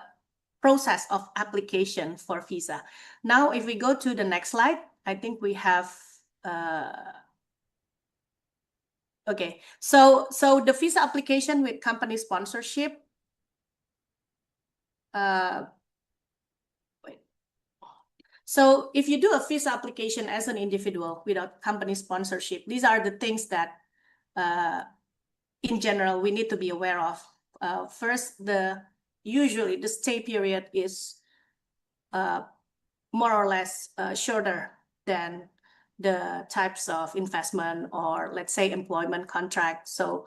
process of application for visa. Now, if we go to the next slide, I think we have. Okay, so the visa application with company sponsorship. So if you do a visa application as an individual without company sponsorship, these are the things that, in general, we need to be aware of. First, usually the stay period is more or less shorter than the types of investment or, let's say, employment contract. So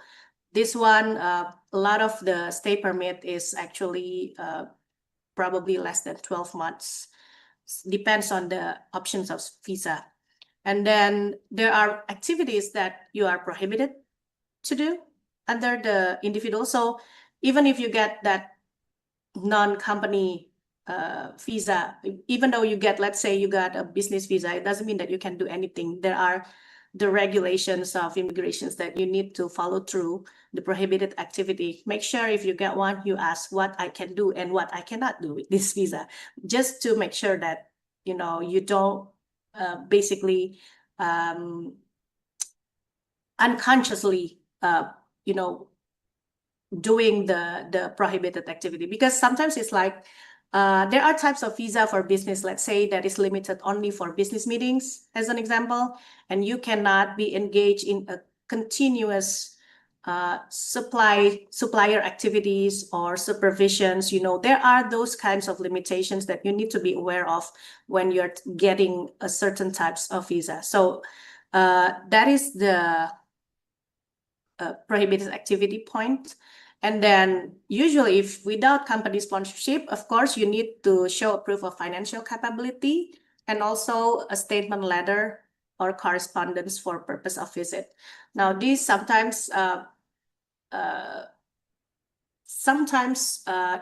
this one, a lot of the stay permit is actually probably less than 12 months. Depends on the options of visa. And then there are activities that you are prohibited to do under the individual. So even if you get that non-company visa, even though you get, let's say you got a business visa, it doesn't mean that you can do anything. There are the regulations of immigrations that you need to follow through, the prohibited activity. Make sure if you get one, you ask what I can do and what I cannot do with this visa, just to make sure that, you know, you don't basically unconsciously, you know, doing the prohibited activity. Because sometimes it's like, there are types of visa for business, let's say, that is limited only for business meetings, as an example, and you cannot be engaged in a continuous supplier activities or supervisions. You know, there are those kinds of limitations that you need to be aware of when you're getting a certain types of visa. So that is the prohibited activity point. And then usually if without company sponsorship, of course, you need to show a proof of financial capability and also a statement letter or correspondence for purpose of visit. Now, these sometimes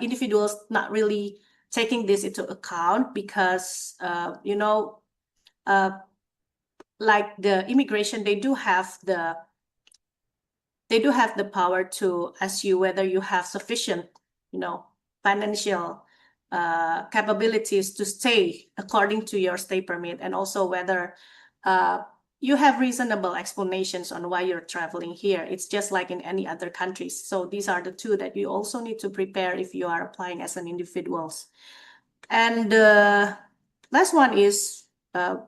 individuals not really taking this into account because, you know, like the immigration, they do have the power to ask you whether you have sufficient, you know, financial capabilities to stay according to your stay permit, and also whether you have reasonable explanations on why you're traveling here. It's just like in any other countries. So these are the two that you also need to prepare if you are applying as an individual. And the last one is the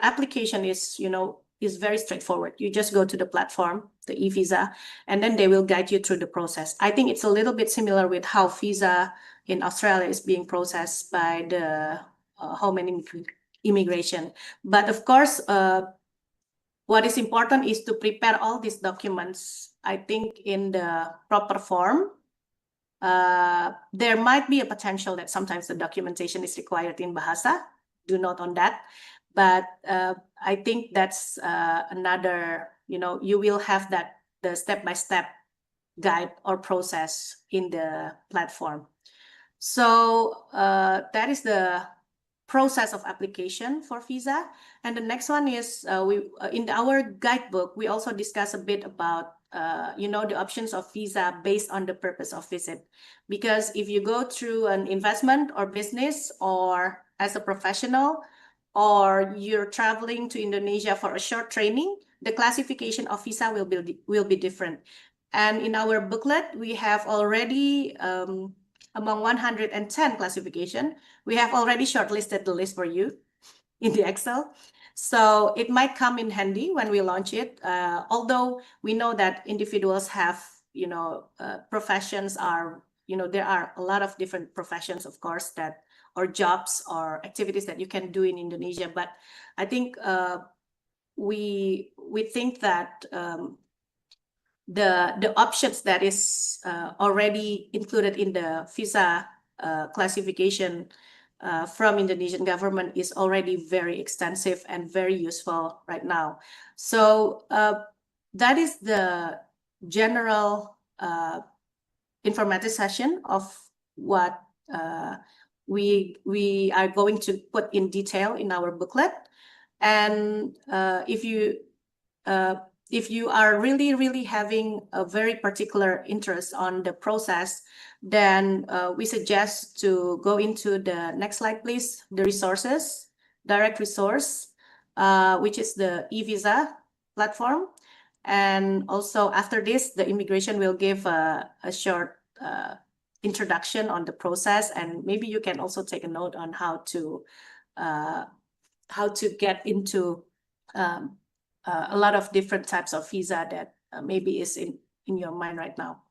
application is, you know, is very straightforward. You just go to the platform, the e-visa, and then they will guide you through the process. I think it's a little bit similar with how visa in Australia is being processed by the Home and Immigration. But of course, what is important is to prepare all these documents, I think, in the proper form. There might be a potential that sometimes the documentation is required in Bahasa. Do note on that. But I think that's another, you know, you will have the step-by-step guide or process in the platform. So that is the process of application for visa. And the next one is in our guidebook, we also discuss a bit about you know, the options of visa based on the purpose of visit. Because if you go through an investment or business or as a professional, or you're traveling to Indonesia for a short training, the classification of visa will be different. And in our booklet, we have already, among 110 classification, we have already shortlisted the list for you in the Excel. So it might come in handy when we launch it. Although we know that individuals have, you know, professions are, you know, there are a lot of different professions, of course, that or jobs or activities that you can do in Indonesia. But I think we think that the options that is already included in the visa classification from Indonesian government is already very extensive and very useful right now. So that is the general informative session of what we are going to put in detail in our booklet. And if you are really having a very particular interest on the process, then we suggest to go into the next slide, please. The resources, direct resource, which is the e-visa platform. And also after this, the immigration will give a short introduction on the process, and maybe you can also take a note on how to get into a lot of different types of visa that maybe is in your mind right now.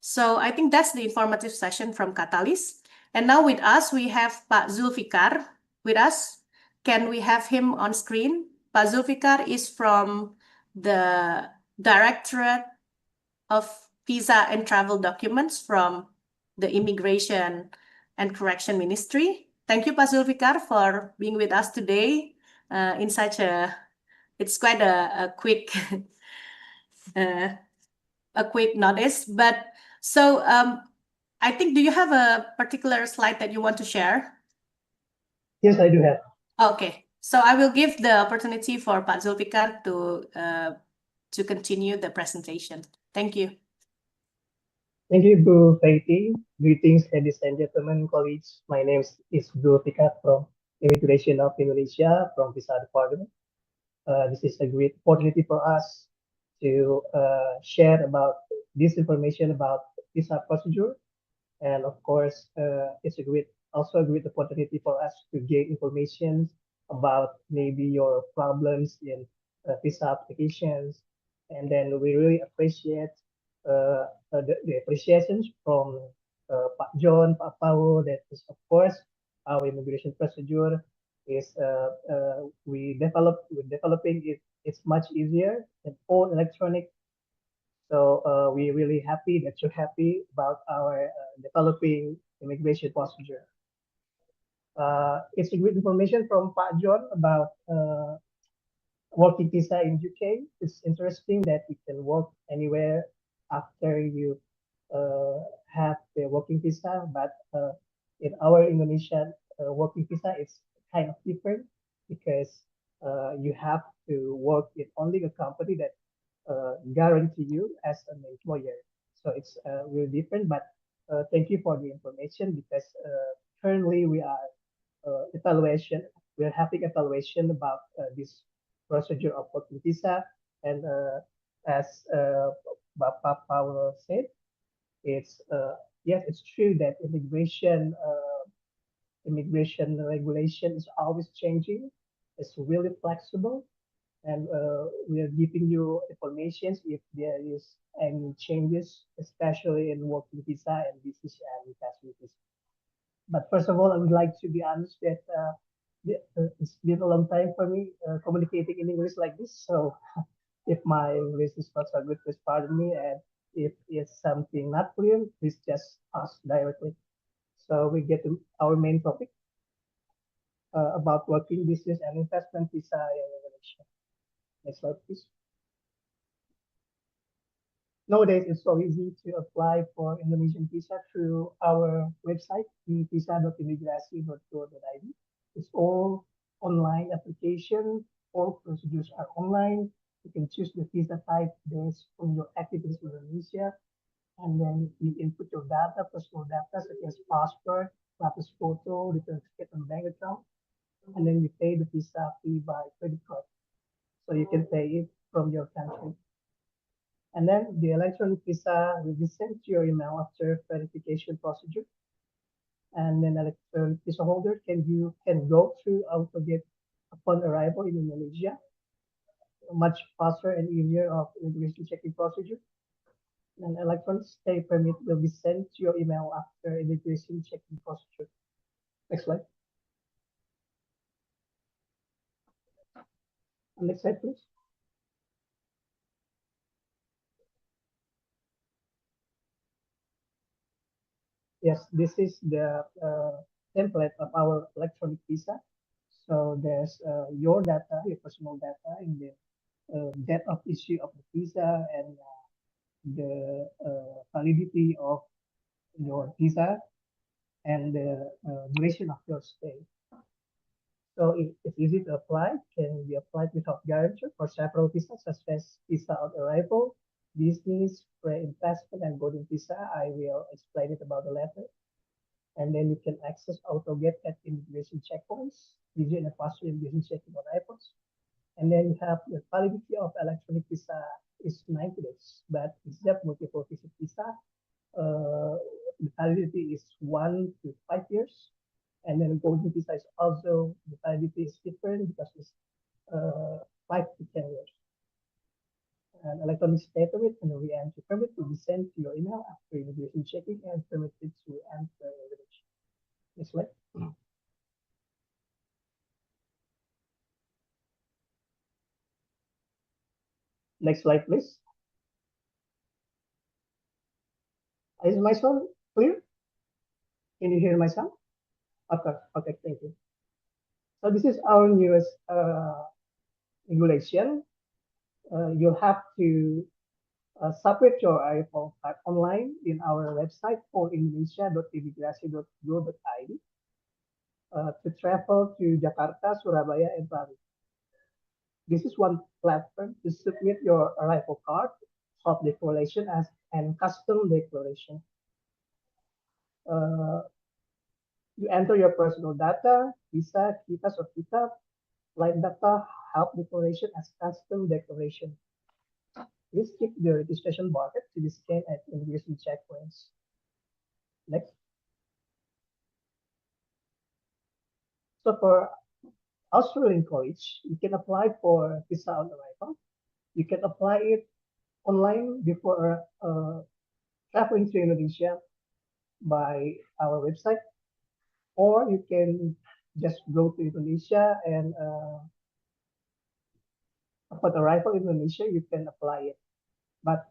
So I think that's the informative session from Catalyst. And now with us, we have Pak Zulfikar with us. Can we have him on screen? Pak Zulfikar is from the Directorate of Visa and Travel Documents from the Immigration and Correction Ministry. Thank you, Pak Zulfikar, for being with us today in such a, it's quite a quick notice. But so I think, do you have a particular slide that you want to share? Yes, I do have. Okay, so I will give the opportunity for Pak Zulfikar to continue the presentation. Thank you. Thank you, Bu Faiti. Greetings, ladies and gentlemen, colleagues. My name is Zulfikar from Immigration of Indonesia from Visa Department. This is a great opportunity for us to share about this information about visa procedure, and of course, it's also a great opportunity for us to gain information about maybe your problems in visa applications, and then we really appreciate the appreciations from Pak John, Pak Pao, that is of course our immigration procedure is we're developing it. It's much easier and all electronic. So we're really happy that you're happy about our developing immigration procedure. It's a great information from Pak John about working visa in UK. It's interesting that you can work anywhere after you have the working visa, but in our Indonesian working visa, it's kind of different because you have to work in only a company that guarantee you as an employer. So it's really different, but thank you for the information because currently we are we're having evaluation about this procedure of working visa, and as Bapak Paul said, it's yes, it's true that immigration regulation is always changing. It's really flexible, and we are giving you information if there is any changes, especially in working visa and visas and facilities. But first of all, I would like to be honest that it's been a long time for me communicating in English like this. So if my English is not so good, please pardon me. And if it's something not clear, please just ask directly. So we get to our main topic about working business and investment visa in Indonesia. Next slide, please. Nowadays, it's so easy to apply for Indonesian visa through our website, visa.imigrasi.go.id. It's all online application. All procedures are online. You can choose the visa type based on your activities in Indonesia. And then you input your data, personal data, such as passport, latest photo, return ticket, and bank account. And then you pay the visa fee by credit card. So you can pay it from your country. And then the electronic visa will be sent to your email after verification procedure. And then electronic visa holder can go through AutoGate upon arrival in Indonesia. Much faster and easier of immigration checking procedure. And electronic stay permit will be sent to your email after immigration checking procedure. Next slide. Next slide, please. Yes, this is the template of our electronic visa. So there's your data, your personal data, and the date of issue of the visa and the validity of your visa and the duration of your stay. So it's easy to apply, can be applied without guarantee for several visas such as visa on arrival, business, pre-investment, and boarding visa. I will explain it about the later. And then you can access AutoGate at immigration checkpoints, easy and faster immigration checking on airports. And then you have the validity of electronic visa is 90 days, but except multiple visit visa, the validity is 1 to 5 years. And then golden visa is also, the validity is different because it's 5 to 10 years. An electronic stay permit and a re-entry permit will be sent to your email after immigration checking and permitted to enter Indonesia. Next slide. Next slide, please. Is my sound clear? Can you hear my sound? Okay, okay, thank you. So this is our newest regulation. You'll have to submit your arrival card online in our website for indonesia.imigrasi.go.id to travel to Jakarta, Surabaya, and Bali. This is one platform to submit your arrival card, self declaration, and custom declaration. You enter your personal data, visa, kitas or kitab, flight data, health declaration as custom declaration. Please check the registration barcode to be scanned at immigration checkpoints. Next. So for Australian college, you can apply for visa on arrival. You can apply it online before traveling to Indonesia by our website, or you can just go to Indonesia and upon arrival in Indonesia, you can apply it. But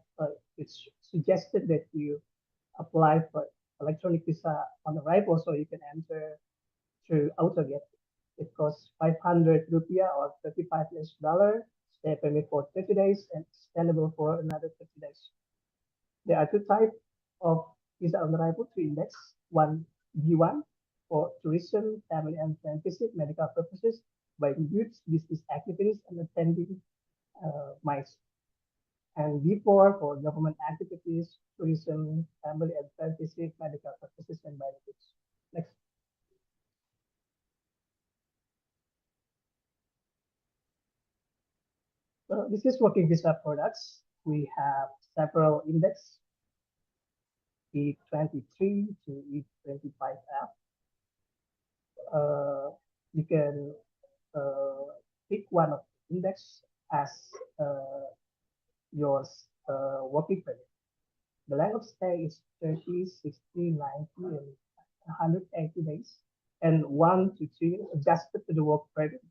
it's suggested that you apply for electronic visa on arrival so you can enter through AutoGate. It costs 500 rupiah or $35 US, stay permit for 30 days and extendable for another 30 days. There are two types of visa on arrival to index. One B1 for tourism, family and friend visit, medical purposes, buying goods, business activities, and attending MICE. And B4 for government activities, tourism, family and friend visit, medical purposes, and buying goods. Next. So this is working visa products. We have several index, E23 to E25F. You can pick one of the index as your working permit. The length of stay is 30, 60, 90, and 180 days, and 1 to 2 years adjusted to the work permit,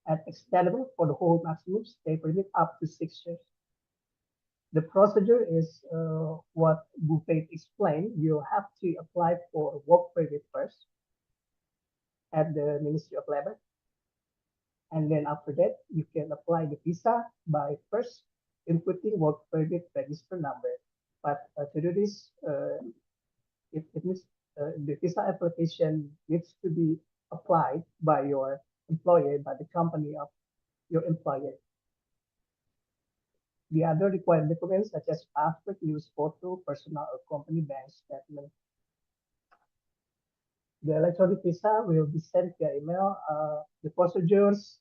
and extendable for the whole maximum stay permit up to 6 years. The procedure is what Buffet explained. You have to apply for work permit first at the Ministry of Labor. And then after that, you can apply the visa by first inputting work permit register number. But to do this, it means the visa application needs to be applied by your employer, by the company of your employer. The other required documents such as passport, use photo, personal or company bank statement. The electronic visa will be sent via email. The procedures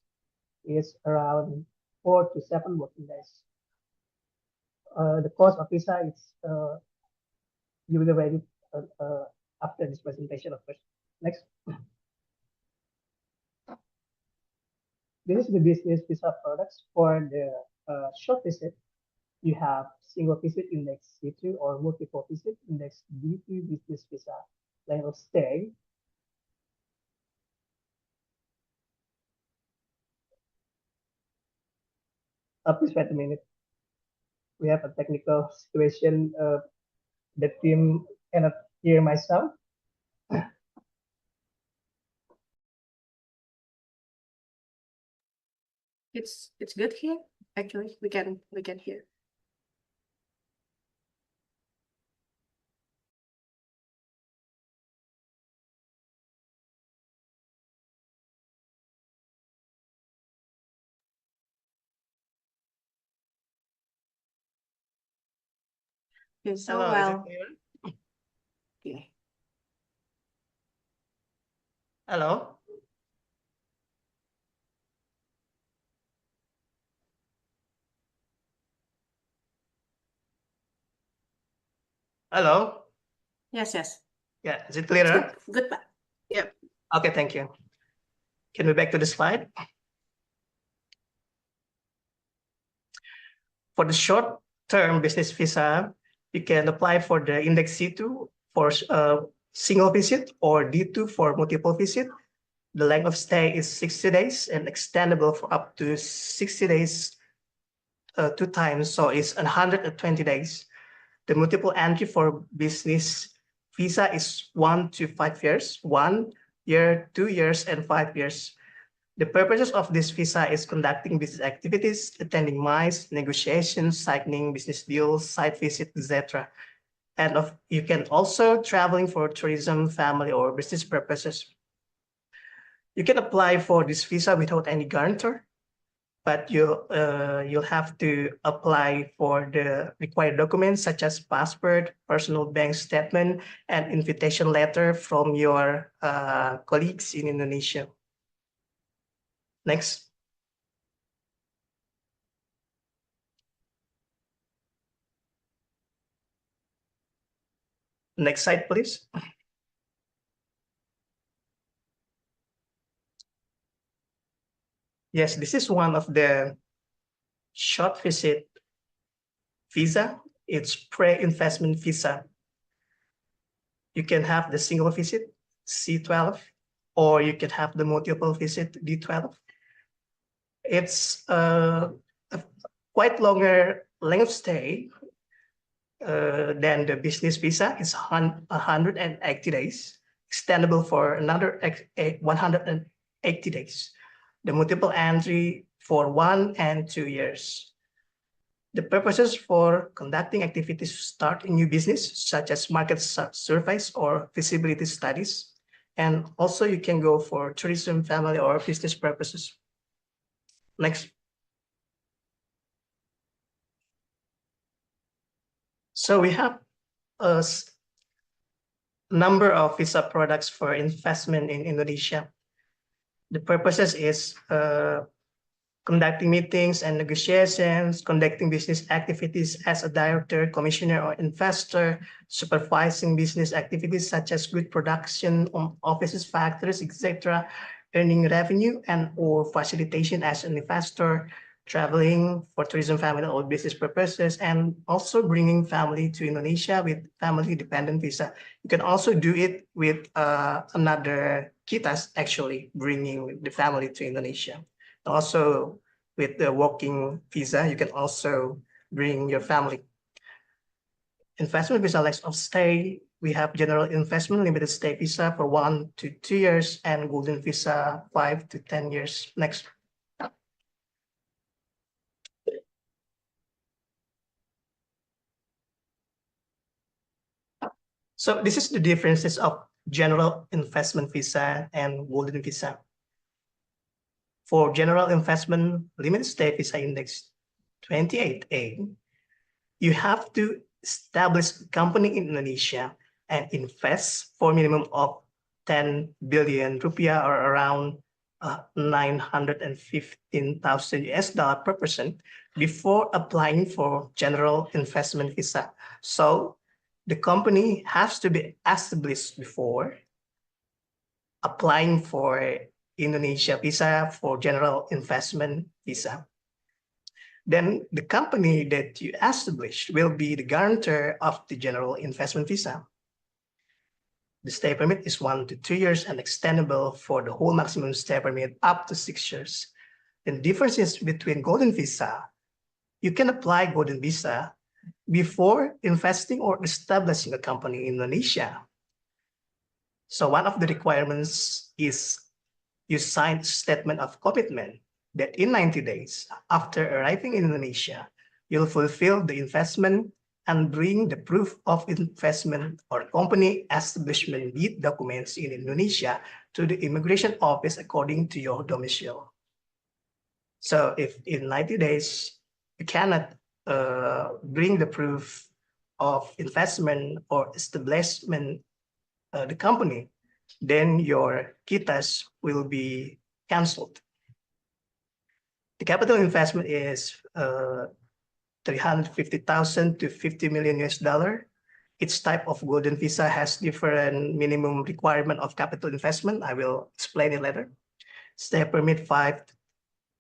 is around 4 to 7 working days. The cost of visa is you will read it after this presentation, of course. Next. This is the business visa products. For the short visit, you have single visit index C2 or multiple visit index D2 business visa. Length of stay. Please wait a minute. We have a technical situation. The team cannot hear myself? It's good here. Actually, we can hear. Okay, so Hello, is it clear? Okay. Hello? Hello? Yes. Yeah, is it clearer? Good, Pak. Yep. Okay, thank you. Can we back to the slide? For the short-term business visa, you can apply for the index C2 for single visit or D2 for multiple visit. The length of stay is 60 days and extendable for up to 60 days 2 times, so it's 120 days. The multiple entry for business visa is 1 to 5 years, 1 year, 2 years, and 5 years. The purposes of this visa is conducting business activities, attending MICE, negotiations, signing business deals, site visit, etc. And you can also traveling for tourism, family, or business purposes. You can apply for this visa without any guarantor, but you'll have to apply for the required documents such as passport, personal bank statement, and invitation letter from your colleagues in Indonesia. Next. Next slide, please. Yes, this is one of the short visit visa. It's pre-investment visa. You can have the single visit, C12, or you can have the multiple visit, D12. It's a quite longer length of stay than the business visa. It's 180 days, extendable for another 180 days. The multiple entry for 1 and 2 years. The purposes for conducting activities to start a new business, such as market surveys or feasibility studies. And also you can go for tourism, family, or business purposes. Next. So we have a number of visa products for investment in Indonesia. The purposes is conducting meetings and negotiations, conducting business activities as a director, commissioner, or investor, supervising business activities such as good production, offices, factories, etc., earning revenue and or facilitation as an investor, traveling for tourism, family, or business purposes, and also bringing family to Indonesia with family dependent visa. You can also do it with another kitas, actually, bringing the family to Indonesia. Also, with the working visa, you can also bring your family. Investment visa length of stay, we have general investment limited stay visa for 1 to 2 years and golden visa 5 to 10 years. Next. So this is the differences of general investment visa and golden visa. For general investment limited stay visa index 28A, you have to establish a company in Indonesia and invest for minimum of 10 billion rupiah or around 915,000 US dollar per person before applying for general investment visa. So the company has to be established before applying for Indonesia visa for general investment visa. Then the company that you established will be the guarantor of the general investment visa. The stay permit is 1 to 2 years and extendable for the whole maximum stay permit up to 6 years. The differences between golden visa, you can apply golden visa before investing or establishing a company in Indonesia. So one of the requirements is you sign statement of commitment that in 90 days after arriving in Indonesia, you'll fulfill the investment and bring the proof of investment or company establishment deed documents in Indonesia to the immigration office according to your domicile. So if in 90 days you cannot bring the proof of investment or establishment the company, then your KITAS will be canceled. The capital investment is 350,000 to 50 million US dollar. Each type of golden visa has different minimum requirement of capital investment. I will explain it later. Stay permit 5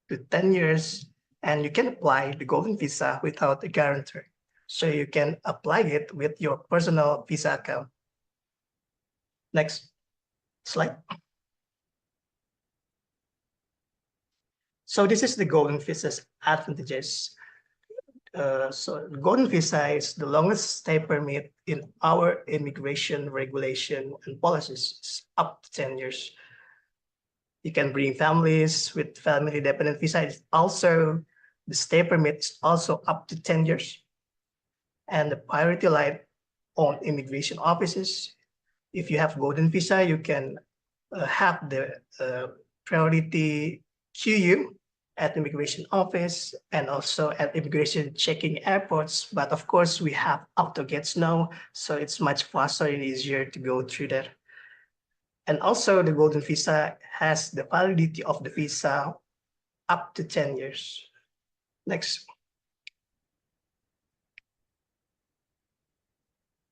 to 10 years, and you can apply the golden visa without a guarantor. So you can apply it with your personal visa account. Next slide. So this is the golden visa's advantages. So golden visa is the longest stay permit in our immigration regulation and policies. It's up to 10 years. You can bring families with family dependent visa. It's also, the stay permit is also up to 10 years. And the priority line on immigration offices. If you have golden visa, you can have the priority queue at immigration office and also at immigration checking airports. But of course, we have AutoGates now, so it's much faster and easier to go through there. And also the golden visa has the validity of the visa up to 10 years. Next.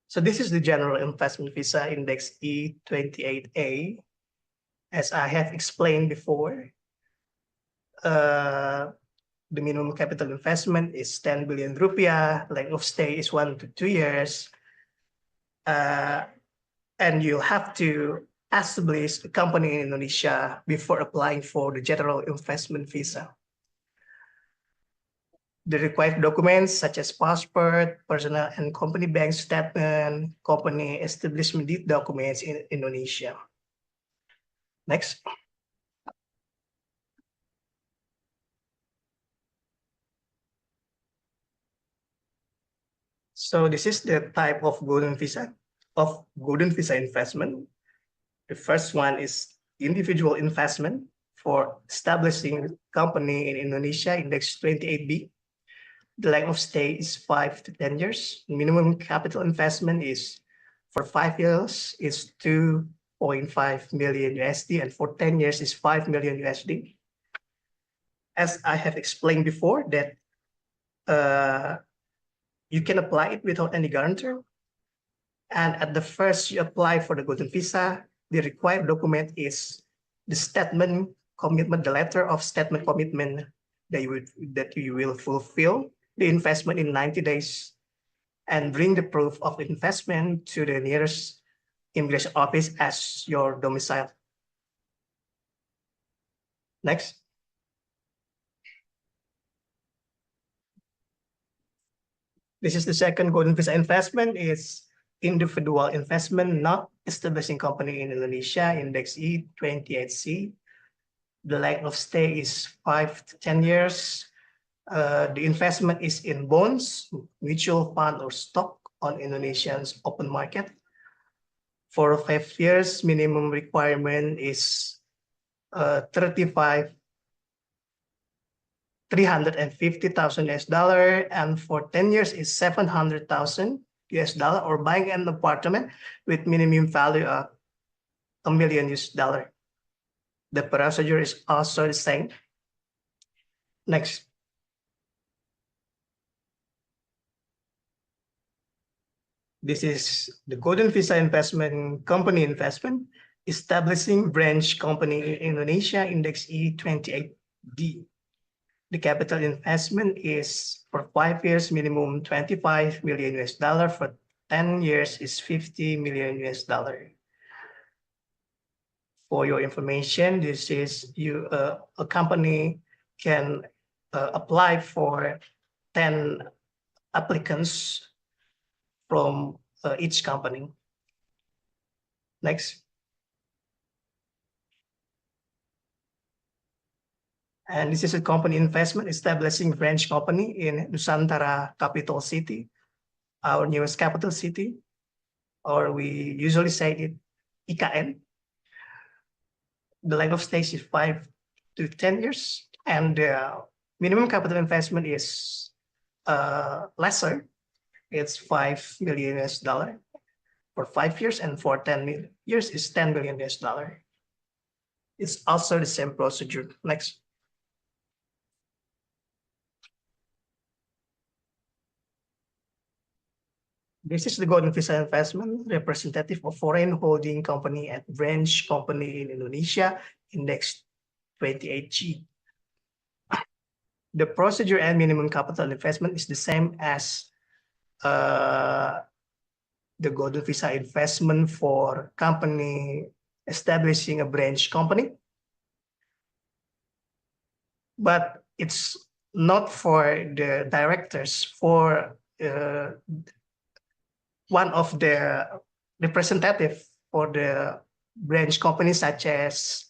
So this is the general investment visa index E28A. As I have explained before, the minimum capital investment is 10 billion rupiah, length of stay is 1 to 2 years, and you'll have to establish a company in Indonesia before applying for the general investment visa. The required documents such as passport, personal and company bank statement, company establishment deed documents in Indonesia. Next. So this is the type of golden visa investment. The first one is individual investment for establishing company in Indonesia, index 28B. The length of stay is 5 to 10 years. Minimum capital investment is for 5 years is 2.5 million USD, and for 10 years is 5 million USD. As I have explained before, that you can apply it without any guarantor. And at the first you apply for the golden visa, the required document is the statement commitment, the letter of statement commitment that you will fulfill the investment in 90 days and bring the proof of investment to the nearest immigration office as your domicile. Next. This is the second golden visa investment. Is individual investment, not establishing company in Indonesia, index E28C. The length of stay is 5 to 10 years. The investment is in bonds, mutual fund, or stock on Indonesia's open market. For 5 years, minimum requirement is 350,000 US dollar, and for 10 years is 700,000 US dollar, or buying an apartment with minimum value of $1 million US dollar. The procedure is also the same. Next. This is the golden visa investment company investment, establishing branch company in Indonesia, index E28D. The capital investment is for 5 years, minimum 25 million US dollar. For 10 years is 50 million US dollar. For your information, this is a company can apply for 10 applicants from each company. Next. And this is a company investment establishing branch company in Nusantara capital city, our newest capital city, or we usually say it IKN. The length of stay is 5 to 10 years, and the minimum capital investment is lesser. It's $5 million for 5 years, and for 10 years is $10 million. It's also the same procedure. Next. This is the Golden Visa investment representative of foreign holding company and branch company in Indonesia, index 28G. The procedure and minimum capital investment is the same as the Golden Visa investment for company establishing a branch company. But it's not for the directors, for one of the representative for the branch companies, such as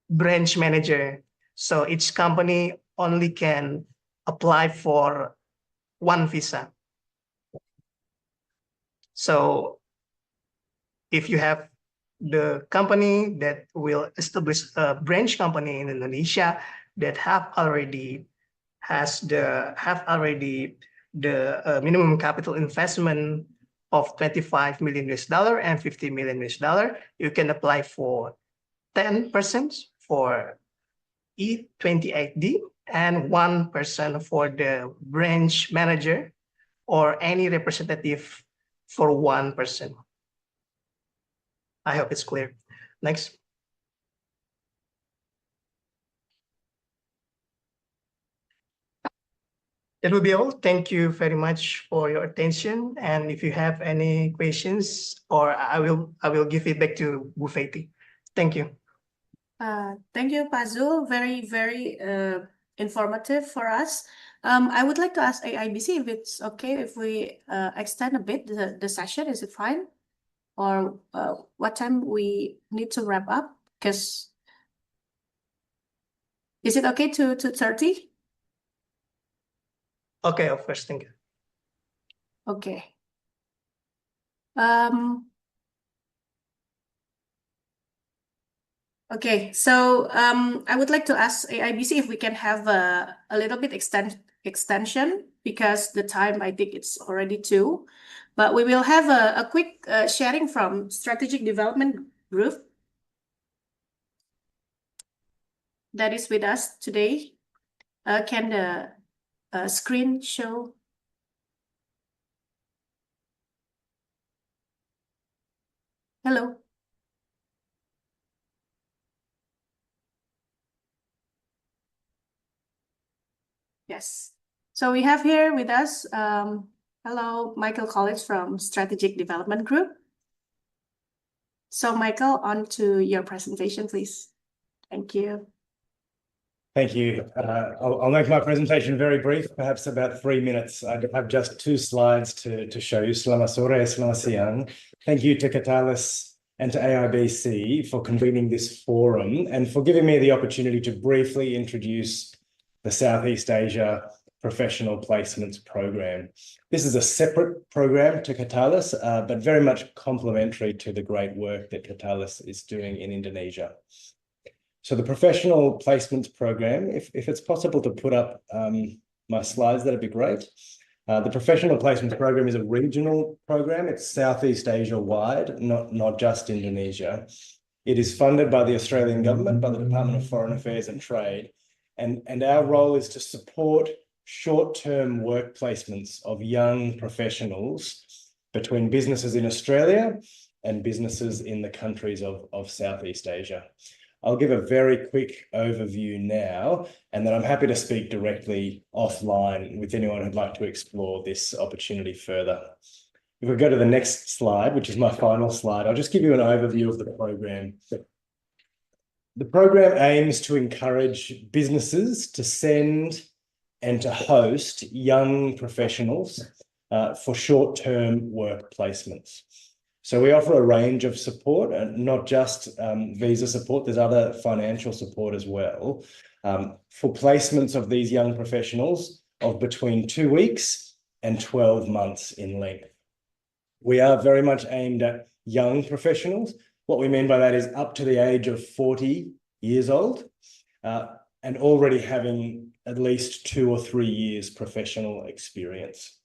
branch manager. So each company only can apply for one visa. So if you have the company that will establish a branch company in Indonesia that have already the minimum capital investment of $25 million and $50 million, you can apply for 10% for E28D and 1% for the branch manager or any representative for 1%. I hope it's clear. Next. That will be all. Thank you very much for your attention. And if you have any questions, or I will give it back to Bu Feti. Thank you. Thank you, Pak Zul. Very, very informative for us. I would like to ask AIBC if it's okay if we extend a bit the session. Is it fine? Or what time we need to wrap up? Because is it okay to 2:30? Okay, of course, thank you. Okay. Okay, so I would like to ask AIBC if we can have a little bit extension, because the time, I think it's already 2. But we will have a quick sharing from Strategic Development Group that is with us today. Can the screen show? Hello. Yes. So we have here with us, hello, Michael Collins from Strategic Development Group. So Michael, on to your presentation, please. Thank you. Thank you. I'll make my presentation very brief, perhaps about 3 minutes. I have just 2 slides to show you. Selamat sore, selamat siang. Thank you to Catalyst and to AIBC for convening this forum and for giving me the opportunity to briefly introduce the Southeast Asia Professional Placements Program. This is a separate program to Catalyst, but very much complementary to the great work that Catalyst is doing in Indonesia. So the Professional Placements Program, if it's possible to put up my slides, that'd be great. The Professional Placements Program is a regional program. It's Southeast Asia-wide, not just Indonesia. It is funded by the Australian government, by the Department of Foreign Affairs and Trade. And our role is to support short-term work placements of young professionals between businesses in Australia and businesses in the countries of Southeast Asia. I'll give a very quick overview now, and then I'm happy to speak directly offline with anyone who'd like to explore this opportunity further. If we go to the next slide, which is my final slide, I'll just give you an overview of the program. The program aims to encourage businesses to send and to host young professionals for short-term work placements. So we offer a range of support, and not just visa support, there's other financial support as well, for placements of these young professionals of between 2 weeks and 12 months in length. We are very much aimed at young professionals. What we mean by that is up to the age of 40 years old, and already having at least 2 or 3 years professional experience.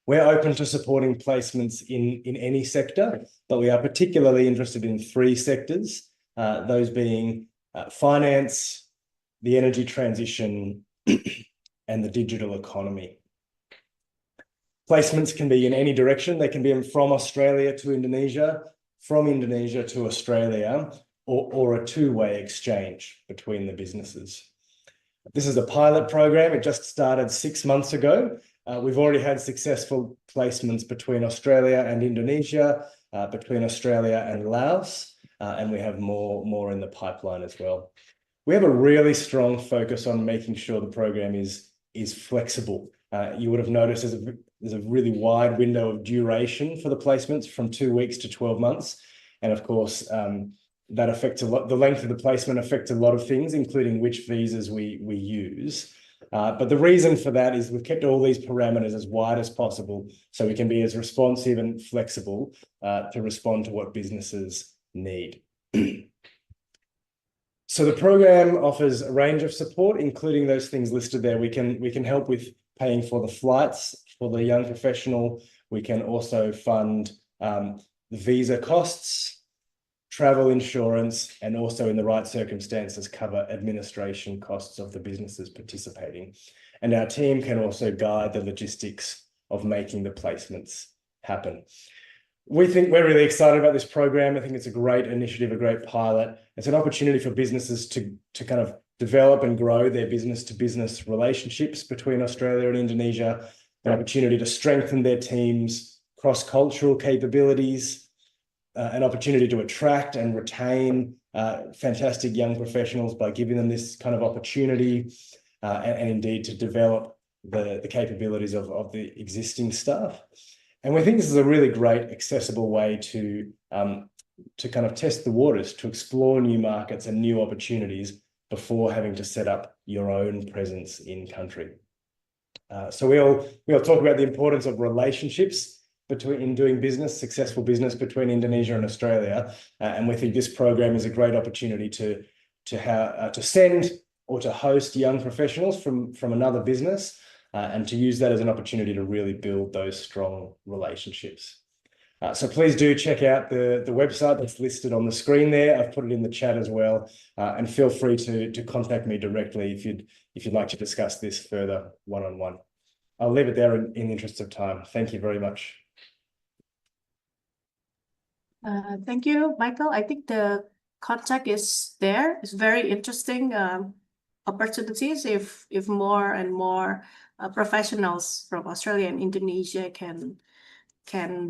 We're open to supporting placements in any sector, but we are particularly interested in 3 sectors, those being finance, the energy transition, and the digital economy. Placements can be in any direction. They can be from Australia to Indonesia, from Indonesia to Australia, or a two-way exchange between the businesses. This is a pilot program. It just started 6 months ago. We've already had successful placements between Australia and Indonesia, between Australia and Laos, and we have more in the pipeline as well. We have a really strong focus on making sure the program is flexible. You would have noticed there's a really wide window of duration for the placements, from 2 weeks to 12 months. And of course, that affects a lot. The length of the placement affects a lot of things, including which visas we use. But the reason for that is we've kept all these parameters as wide as possible so we can be as responsive and flexible to respond to what businesses need. So the program offers a range of support, including those things listed there. We can help with paying for the flights for the young professional. We can also fund the visa costs, travel insurance, and also in the right circumstances cover administration costs of the businesses participating. And our team can also guide the logistics of making the placements happen. We're really excited about this program. I think it's a great initiative, a great pilot. It's an opportunity for businesses to kind of develop and grow their business-to-business relationships between Australia and Indonesia, an opportunity to strengthen their teams' cross-cultural capabilities, an opportunity to attract and retain fantastic young professionals by giving them this kind of opportunity, and indeed to develop the capabilities of the existing staff. And we think this is a really great, accessible way to kind of test the waters, to explore new markets and new opportunities before having to set up your own presence in country. So we'll talk about the importance of relationships in doing business, successful business between Indonesia and Australia, and we think this program is a great opportunity to send or to host young professionals from another business, and to use that as an opportunity to really build those strong relationships. So please do check out the website that's listed on the screen there. I've put it in the chat as well, and feel free to contact me directly if you'd like to discuss this further one-on-one. I'll leave it there in the interest of time. Thank you very much. Thank you, Michael. I think the contact is there. It's very interesting opportunities if more and more professionals from Australia and Indonesia can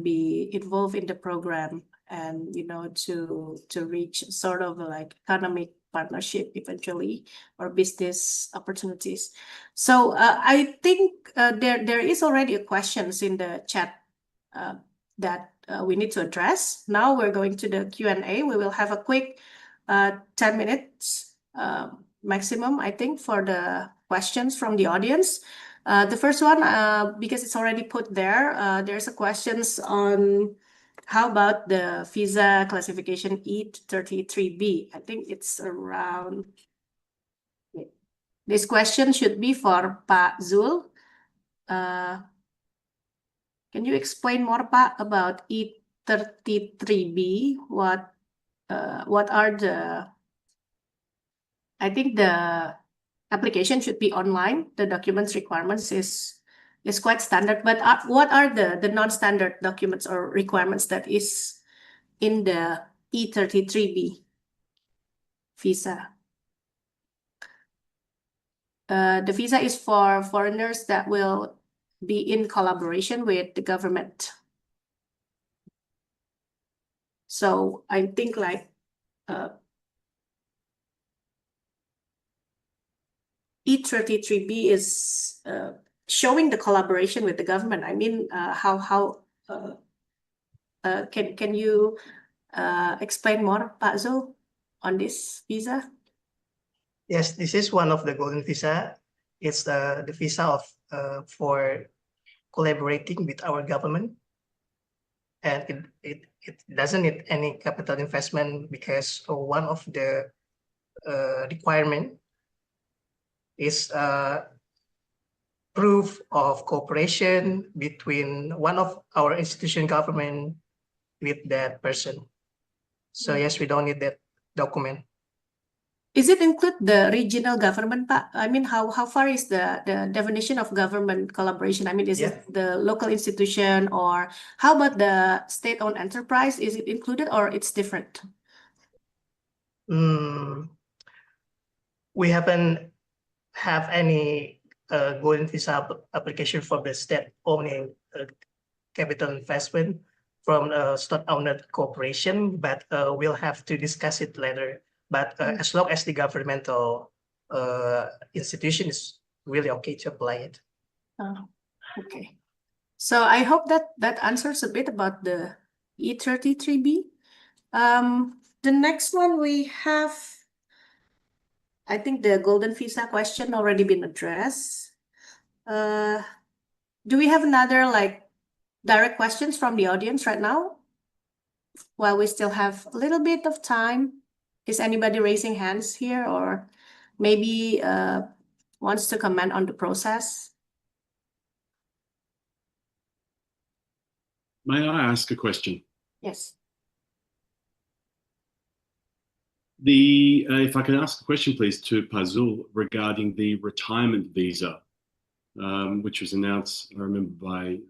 be involved in the program, and to reach sort of like economic partnership eventually, or business opportunities. So I think there is already a questions in the chat that we need to address. Now we're going to the Q&A. We will have a quick 10 minutes maximum, I think, for the questions from the audience. The first one, because it's already put there, there's a questions on how about the visa classification E33B. I think it's around, this question should be for Pak Zul. Can you explain more, Pak, about E33B? What are the, I think the application should be online. The documents requirements is quite standard, but what are the non-standard documents or requirements that is in the E33B visa? The visa is for foreigners that will be in collaboration with the government. So I think like E33B is Can you explain more, Pak Zul, on this visa? Yes, this is one of the golden visa. It's the visa of for collaborating with our government, and it doesn't need any capital investment because one of the requirement is proof of cooperation between one of our institution government with that person. So yes, we don't need that document. Is it include the regional government, Pak? I mean, how far is the definition of government collaboration? I mean, is it the local institution, or how about the state-owned enterprise? Is it included or it's different? We haven't have any golden visa application for the state-owned capital investment from state-owned corporation, but we'll have to discuss it later. But as long as the governmental institution is really okay to apply it. Oh, okay. So I hope that answers a bit about the E33B. The next one we have, I think the golden visa question already been addressed. Do we have another direct questions from the audience right now? While we still have a little bit of time. Is anybody raising hands here, or maybe wants to comment on the process? May I ask a question? Yes. If I can ask a question, please, to Pazul regarding the retirement visa, which was announced, I remember, by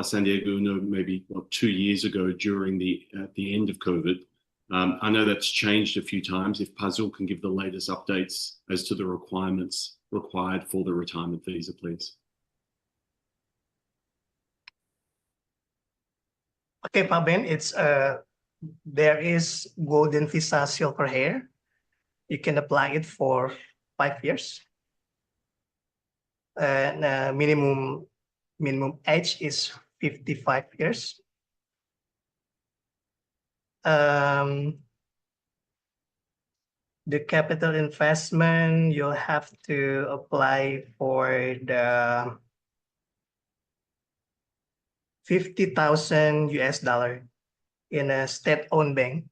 San Diego Uno maybe 2 years ago at the end of COVID. I know that's changed a few times. If Pazul can give the latest updates as to the requirements required for the retirement visa, please. Okay, Pak Ben, it's there is golden visa silver hair. You can apply it for 5 years. And minimum age is 55 years. The capital investment, you'll have to apply for the $50,000 in a state-owned bank.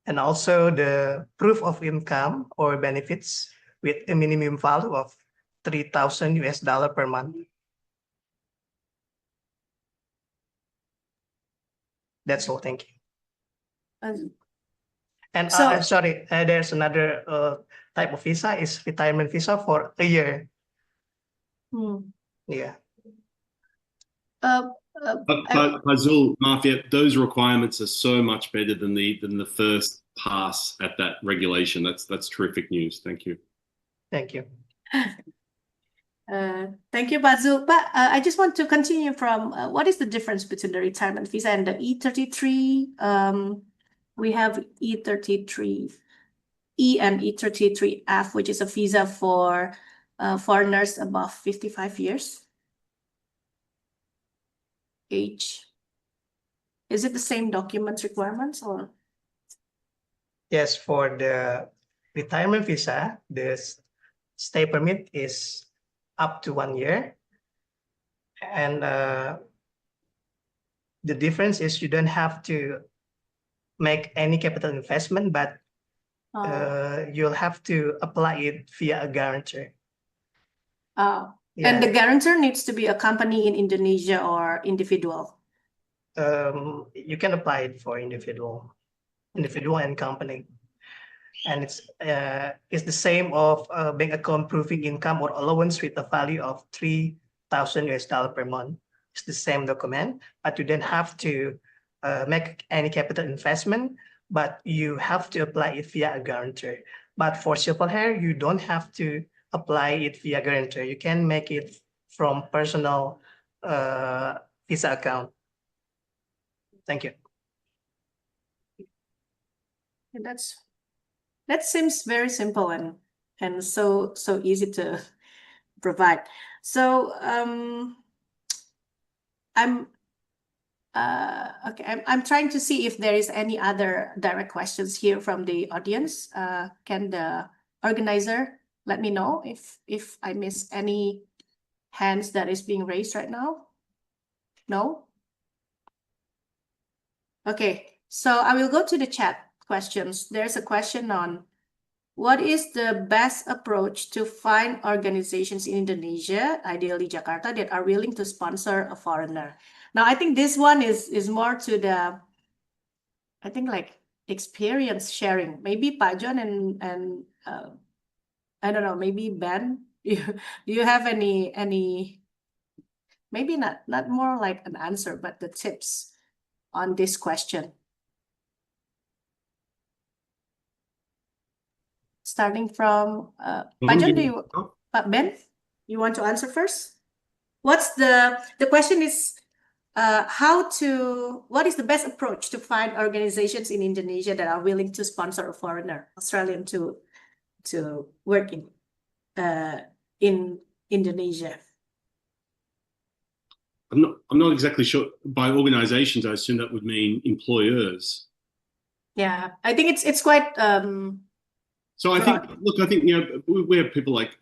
And also the proof of income or benefits with a minimum value of $3,000 per month. That's all. Thank you. And sorry, there's another type of visa is retirement visa for a year. Yeah. Pazul, Mafia, those requirements are so much better than the first pass at that regulation. That's terrific news. Thank you. Thank you. Thank you, Pazul. But I just want to continue from what is the difference between the retirement visa and the E33? We have E33E and E33F, which is a visa for foreigners above 55 years age. Is it the same documents requirements or? Yes, for the retirement visa, the stay permit is up to 1 year. And the difference is you don't have to make any capital investment, but you'll have to apply it via a guarantor. And the guarantor needs to be a company in Indonesia or individual? You can apply it for individual and company. And it's the same of bank account proving income or allowance with a value of $3,000 per month. It's the same document, but you don't have to make any capital investment, but you have to apply it via a guarantor. But for silver hair, you don't have to apply it via guarantor. You can make it from personal visa account. Thank you. That seems very simple and so easy to provide. So I'm Okay, I'm trying to see if there is any other direct questions here from the audience. Can the organizer let me know if I miss any hands that is being raised right now? No? Okay, so I will go to the chat questions. There's a question on what is the best approach to find organizations in Indonesia, ideally Jakarta, that are willing to sponsor a foreigner? Now, I think this one is more to the, I think, like experience sharing. Maybe Pak John and I don't know, maybe Ben, do you have any maybe not more like an answer, but the tips on this question? Starting from Pak John, Pak Ben, you want to answer first? What's the question is what is the best approach to find organizations in Indonesia that are willing to sponsor a foreigner, Australian, to work in Indonesia? I'm not exactly sure. By organizations, I assume that would mean employers. Yeah, I think it's quite. So I think, look, I think we have people like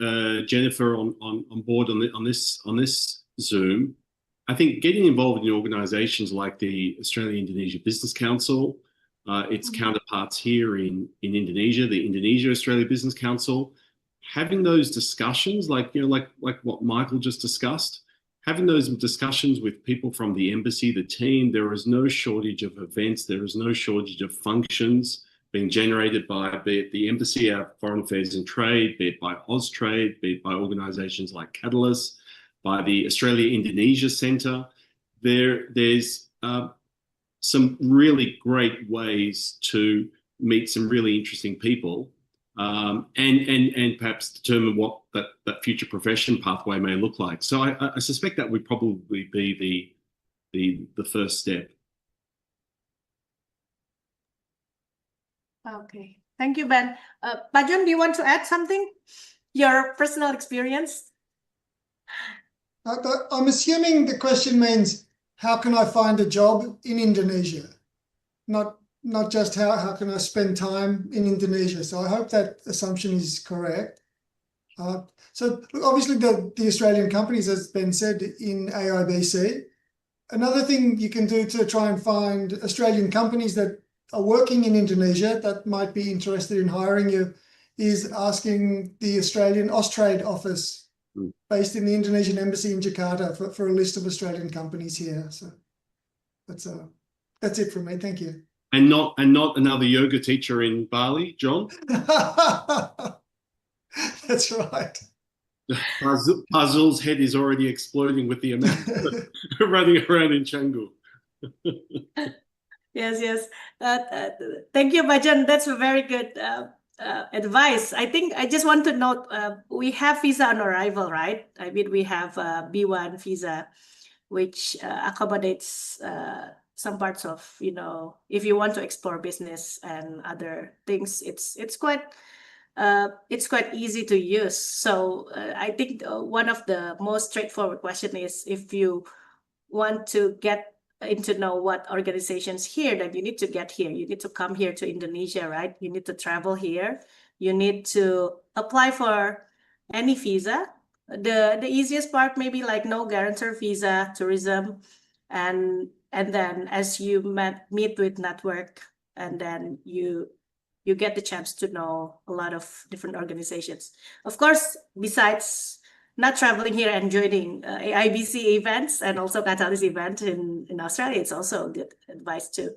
Jennifer on board on this Zoom. I think getting involved in organisations like the Australia-Indonesia Business Council, its counterparts here in Indonesia, the Indonesia-Australia Business Council, having those discussions, like what Michael just discussed, having those discussions with people from the embassy, the team. There is no shortage of events. There is no shortage of functions being generated by, be it the embassy, our Foreign Affairs and Trade, be it by Austrade, be it by organisations like Catalyst, by the Australia-Indonesia Centre. There's some really great ways to meet some really interesting people and perhaps determine what that future profession pathway may look like. So I suspect that would probably be the first step. Okay, thank you, Ben. Pak John, do you want to add something? Your personal experience? I'm assuming the question means how can I find a job in Indonesia, not just how can I spend time in Indonesia. So I hope that assumption is correct. So obviously the Australian companies, as Ben said, in AIBC. Another thing you can do to try and find Australian companies that are working in Indonesia that might be interested in hiring you is asking the Australian Austrade office based in the Indonesian embassy in Jakarta for a list of Australian companies here. So that's it from me. Thank you. And not another yoga teacher in Bali, John? That's right. Puzzle's head is already exploding with the amount running around in Canggu. Yes. Thank you, Pak John. That's a very good advice. I think I just want to note, we have visa on arrival, right? I mean, we have B1 visa, which accommodates some parts of, if you want to explore business and other things, it's quite easy to use. So I think one of the most straightforward question is if you want to get to know what organizations here, that you need to get here. You need to come here to Indonesia, right? You need to travel here. You need to apply for any visa. The easiest part maybe like no guarantor visa, tourism, and then as you meet with network, and then you get the chance to know a lot of different organizations. Of course, besides not traveling here and joining AIBC events and also Catalyst event in Australia, it's also good advice too.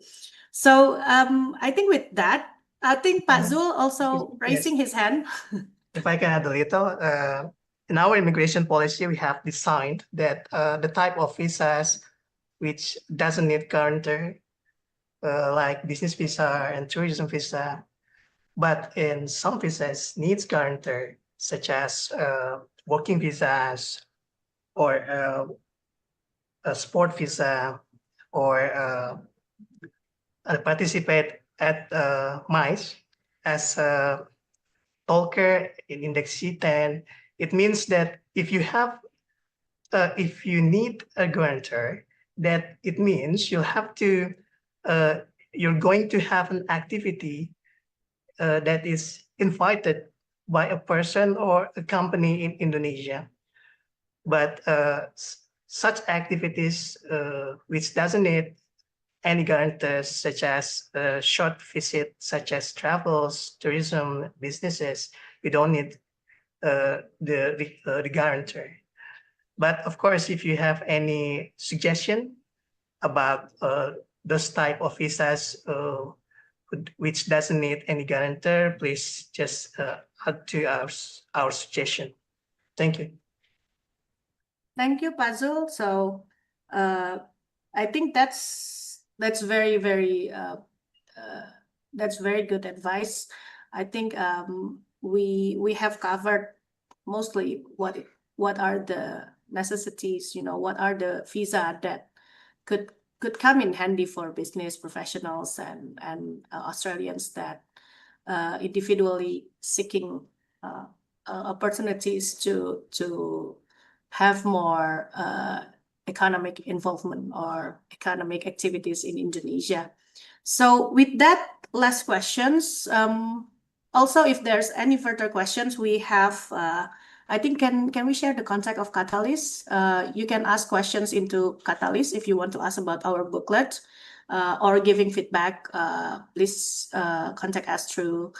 So I think with that, I think Pak Zul also raising his hand. If I can add a little, in our immigration policy, we have designed that the type of visas which doesn't need guarantor, like business visa and tourism visa, but in some visas needs guarantor, such as working visas or a sport visa or participate at MICE as a talker in Index C10. It means that if you need a guarantor, that it means you'll have to, you're going to have an activity that is invited by a person or a company in Indonesia. But such activities which doesn't need any guarantors, such as short visit, such as travels, tourism, businesses, we don't need the guarantor. But of course, if you have any suggestion about those type of visas which doesn't need any guarantor, please just add to our suggestion. Thank you. Thank you, Pak-Zul. So I think that's very good advice. I think we have covered mostly what are the necessities, what are the visa that could come in handy for business professionals and Australians that individually seeking opportunities to have more economic involvement or economic activities in Indonesia. So with that, last questions. Also, if there's any further questions, we have, I think, can we share the contact of Catalyst? You can ask questions into Catalyst if you want to ask about our booklet or giving feedback. Please contact us through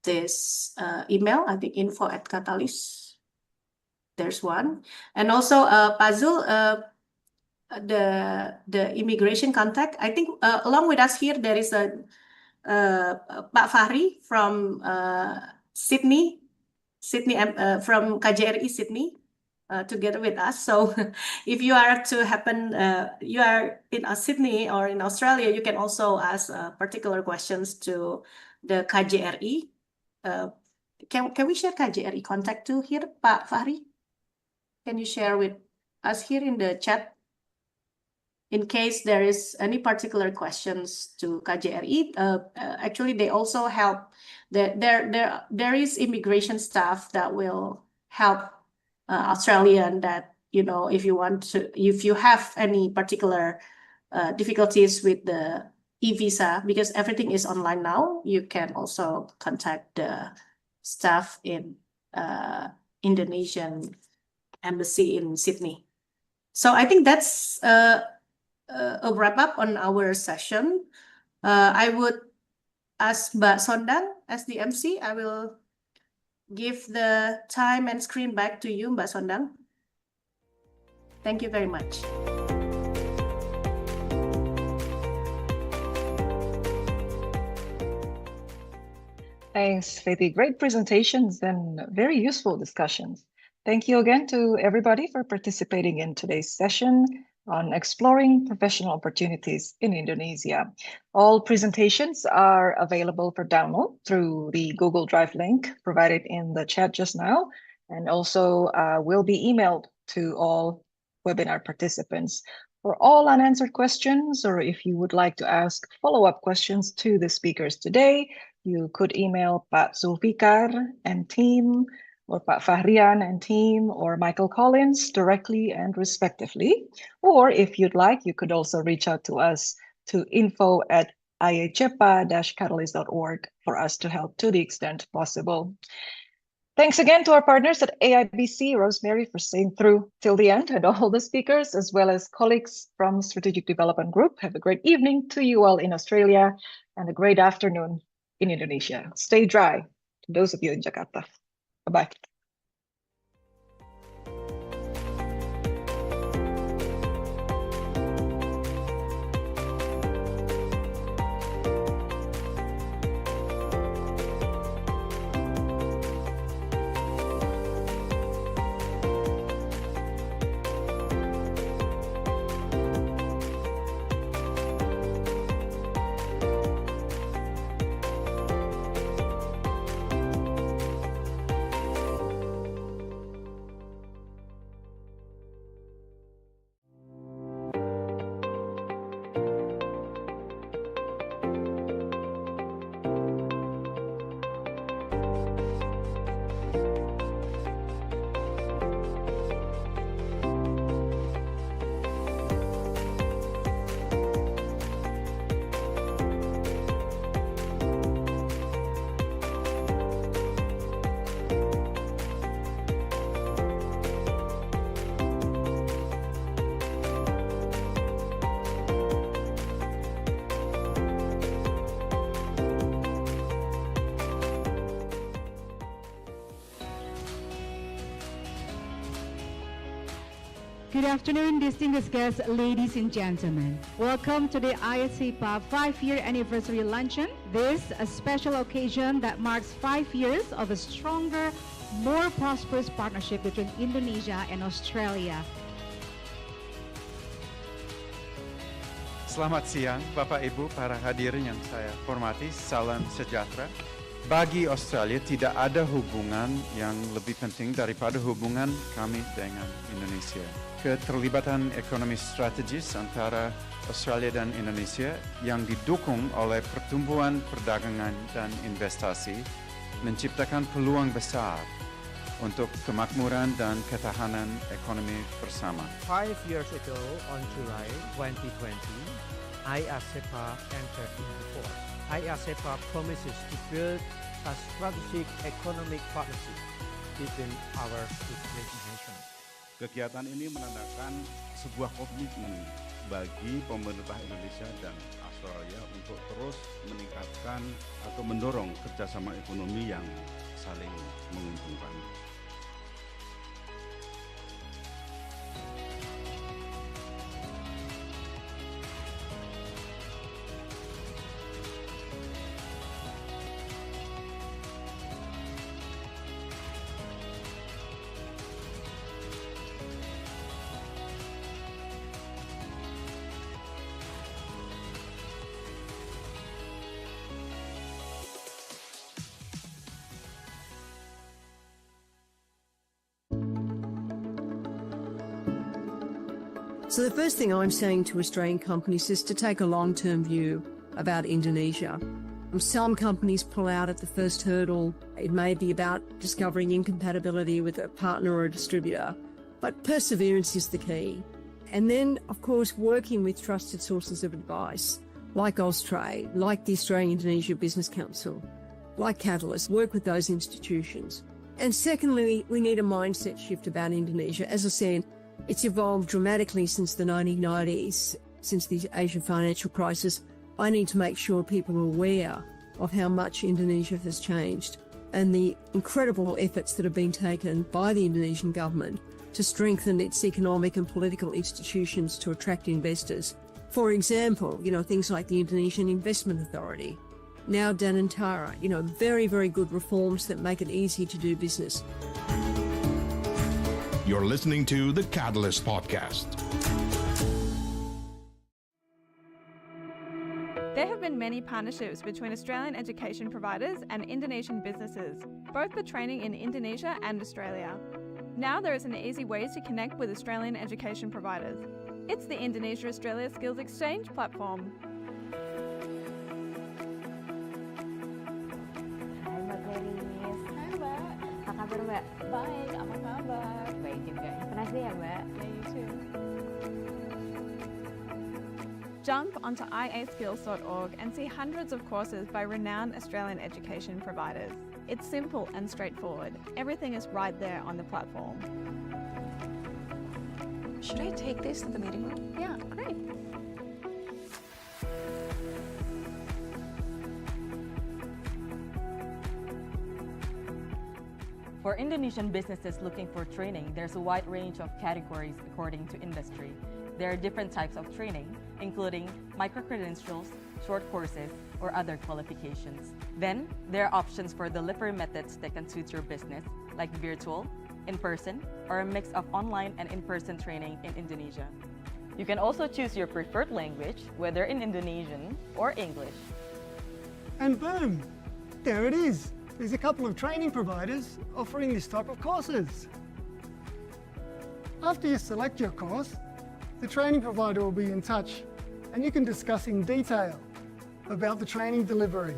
this email, I think info@catalyst. There's one. And also, Pak-Zul, the immigration contact, I think along with us here, there is a Pak Fahri from Sydney, from KJRI Sydney, together with us. So if you are you are in Sydney or in Australia, you can also ask particular questions to the KJRI. Can we share KJRI contact too here, Pak Fahri? Can you share with us here in the chat in case there is any particular questions to KJRI? Actually, they also help. There is immigration staff that will help Australian that, if you have any particular difficulties with the e-visa, because everything is online now, you can also contact the staff in Indonesian Embassy in Sydney. So I think that's a wrap up on our session. I would ask Mbak Sondang as the MC. I will give the time and screen back to you, Mbak Sondang. Thank you very much. Thanks, Faithy. Great presentations and very useful discussions. Thank you again to everybody for participating in today's session on exploring professional opportunities in Indonesia. All presentations are available for download through the Google Drive link provided in the chat just now, and also will be emailed to all webinar participants. For all unanswered questions, or if you would like to ask follow-up questions to the speakers today, you could email Pak Zulfikar and team, or Pak Fahrian and team, or Michael Collins directly and respectively. Or if you'd like, you could also reach out to us to info@IA-CEPA-catalyst.org for us to help to the extent possible. Thanks again to our partners at AIBC, Rosemary, for staying through till the end, and all the speakers, as well as colleagues from Strategic Development Group. Have a great evening to you all in Australia and a great afternoon in Indonesia. Stay dry to those of you in Jakarta. Bye-bye. Good afternoon, distinguished guests, ladies and gentlemen. Welcome to the IA-CEPA 5-year anniversary luncheon. This is a special occasion that marks 5 years of a stronger, more prosperous partnership between Indonesia and Australia. Selamat siang, Bapak Ibu, para hadirin yang saya hormati, salam sejahtera. Bagi Australia tidak ada hubungan yang lebih penting daripada hubungan kami dengan Indonesia. Keterlibatan ekonomi strategis antara Australia dan Indonesia yang didukung oleh pertumbuhan perdagangan dan investasi menciptakan peluang besar untuk kemakmuran dan ketahanan ekonomi bersama. 5 years ago, on July 2020, IA-CEPA entered into force. IA-CEPA promises to build a strategic economic partnership between our two nations. Kegiatan ini menandakan sebuah komitmen bagi pemerintah Indonesia dan Australia untuk terus meningkatkan atau mendorong kerjasama ekonomi yang saling menguntungkan. So the first thing I'm saying to Australian companies is to take a long-term view about Indonesia. Some companies pull out at the first hurdle. It may be about discovering incompatibility with a partner or a distributor, but perseverance is the key. And then, of course, working with trusted sources of advice, like Austrade, like the Australian-Indonesia Business Council, like Catalyst, work with those institutions. And secondly, we need a mindset shift about Indonesia. As I said, it's evolved dramatically since the 1990s, since the Asian financial crisis. I need to make sure people are aware of how much Indonesia has changed and the incredible efforts that have been taken by the Indonesian government to strengthen its economic and political institutions to attract investors. For example, things like the Indonesian Investment Authority, now Danantara, very, very good reforms that make it easy to do business. You're listening to the Catalyst Podcast. There have been many partnerships between Australian education providers and Indonesian businesses, both for training in Indonesia and Australia. Now there is an easy way to connect with Australian education providers. It's the Indonesia-Australia Skills Exchange platform. Hai Mbak Gladys. Hai Mbak. Apa kabar Mbak? Baik, apa kabar? Baik juga. Have a nice day ya Mbak. Yeah, you too. Jump onto iaskills.org and see hundreds of courses by renowned Australian education providers. It's simple and straightforward. Everything is right there on the platform. Should I take this to the meeting room? Yeah, great. For Indonesian businesses looking for training, there's a wide range of categories according to industry. There are different types of training, including micro-credentials, short courses, or other qualifications. Then, there are options for delivery methods that can suit your business, like virtual, in-person, or a mix of online and in-person training in Indonesia. You can also choose your preferred language, whether in Indonesian or English. And boom, there it is. There's a couple of training providers offering this type of courses. After you select your course, the training provider will be in touch and you can discuss in detail about the training delivery.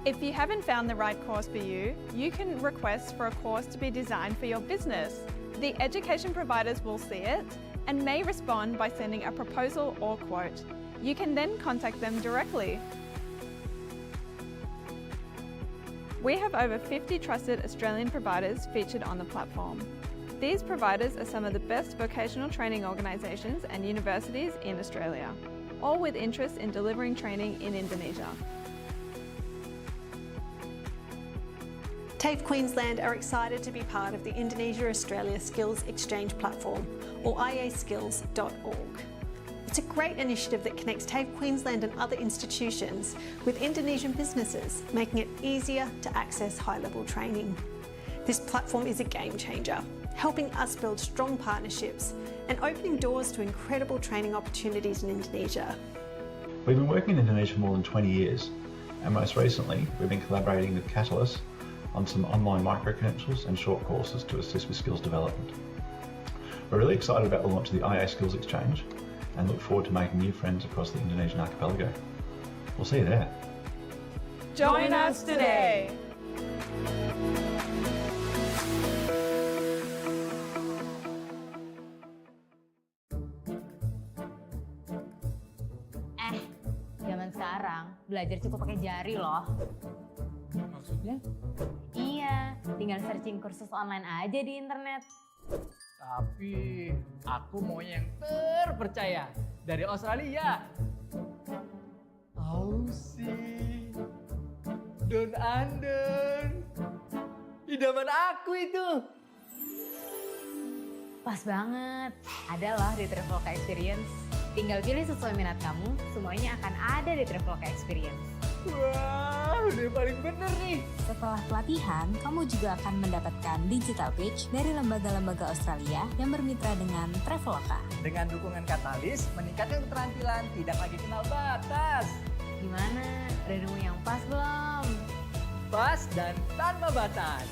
If you haven't found the right course for you, you can request for a course to be designed for your business. The education providers will see it and may respond by sending a proposal or quote. You can then contact them directly. We have over 50 trusted Australian providers featured on the platform. These providers are some of the best vocational training organisations and universities in Australia, all with interest in delivering training in Indonesia. TAFE Queensland are excited to be part of the Indonesia-Australia Skills Exchange Platform, or IA-skills.org. It's a great initiative that connects TAFE Queensland and other institutions with Indonesian businesses, making it easier to access high-level training. This platform is a game changer, helping us build strong partnerships and opening doors to incredible training opportunities in Indonesia. We've been working in Indonesia for more than 20 years, and most recently we've been collaborating with Catalyst on some online micro-credentials and short courses to assist with skills development. We're really excited about the launch of the IA Skills Exchange and look forward to making new friends across the Indonesian archipelago. We'll see you there. Join us today! Zaman sekarang belajar cukup pakai jari loh. Maksudnya? Iya, tinggal searching kursus online aja di internet. Tapi aku mau yang terpercaya dari Australia. Aussie, Down Under, idaman aku itu. Pas banget, ada loh di Traveloka Experience. Tinggal pilih sesuai minat kamu, semuanya akan ada di Traveloka Experience. Wah, udah paling bener nih. Setelah pelatihan, kamu juga akan mendapatkan digital page dari lembaga-lembaga Australia yang bermitra dengan Traveloka. Dengan dukungan Katalis, meningkatkan keterampilan tidak lagi kenal batas. Gimana? Udah nemu yang pas belum? Pas dan tanpa batas.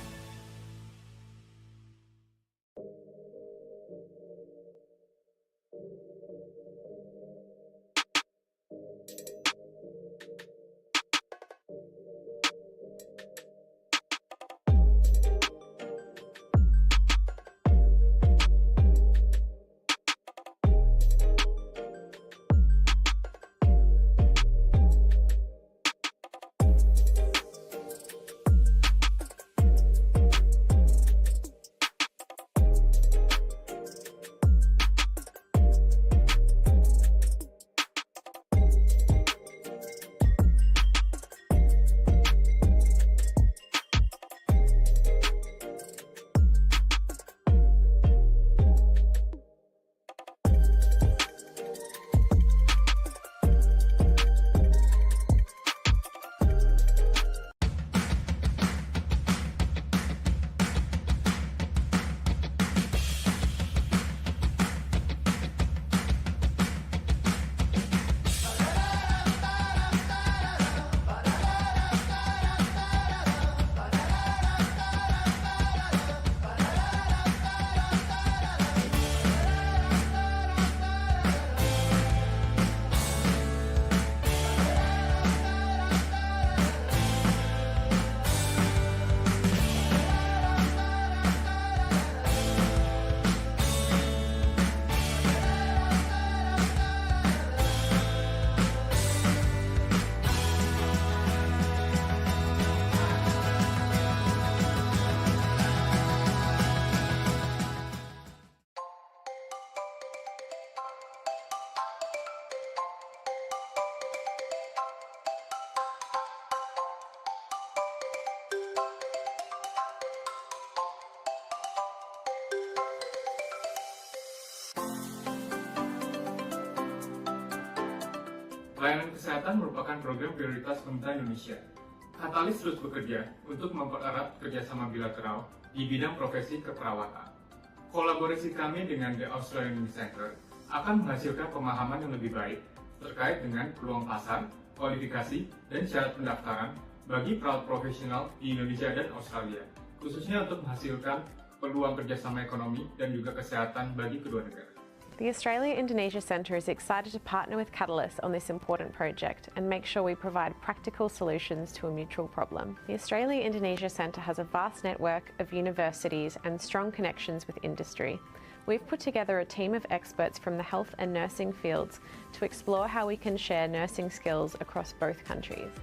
Layanan kesehatan merupakan program prioritas pemerintah Indonesia. Katalis terus bekerja untuk mempererat kerjasama bilateral di bidang profesi keperawatan. Kolaborasi kami dengan The Australian Center akan menghasilkan pemahaman yang lebih baik terkait dengan peluang pasar, kualifikasi, dan syarat pendaftaran bagi perawat profesional di Indonesia dan Australia, khususnya untuk menghasilkan peluang kerjasama ekonomi dan juga kesehatan bagi kedua negara. The Australia-Indonesia Centre is excited to partner with Catalyst on this important project and make sure we provide practical solutions to a mutual problem. The Australia-Indonesia Centre has a vast network of universities and strong connections with industry. We've put together a team of experts from the health and nursing fields to explore how we can share nursing skills across both countries.